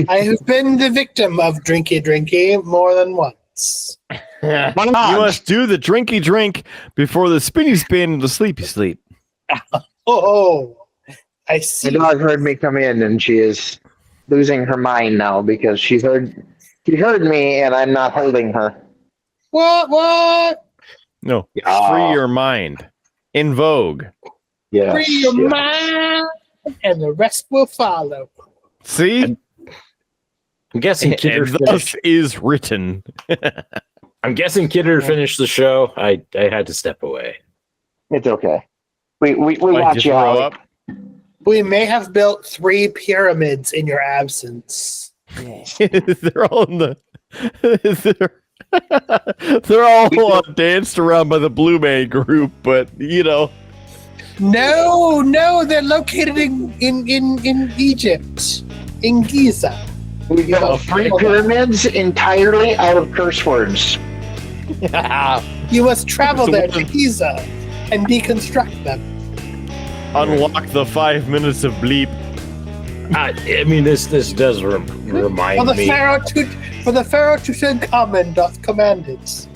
I have been the victim of drinky more than once. You must do the drinky drink before the spinny spin and the sleepy sleep. Oh, I see. The dog heard me come in and she is losing her mind now because she heard me and I'm not holding her. What? No, free your mind. In vogue. Yeah. Free your mind, and the rest will follow. See? I'm guessing Kidder thus is written. I'm guessing Kidder finished the show. I had to step away. It's okay. We watch you up. We may have built 3 pyramids in your absence. They're all in the. They're all danced around by the Blue Man Group, but you know. No, they're located in Egypt, in Giza. We built 3 pyramids entirely out of curse words. You must travel there to Giza and deconstruct them. Unlock the 5 minutes of bleep. I mean, this does remind me. For the Pharaoh Tutankhamun doth command it.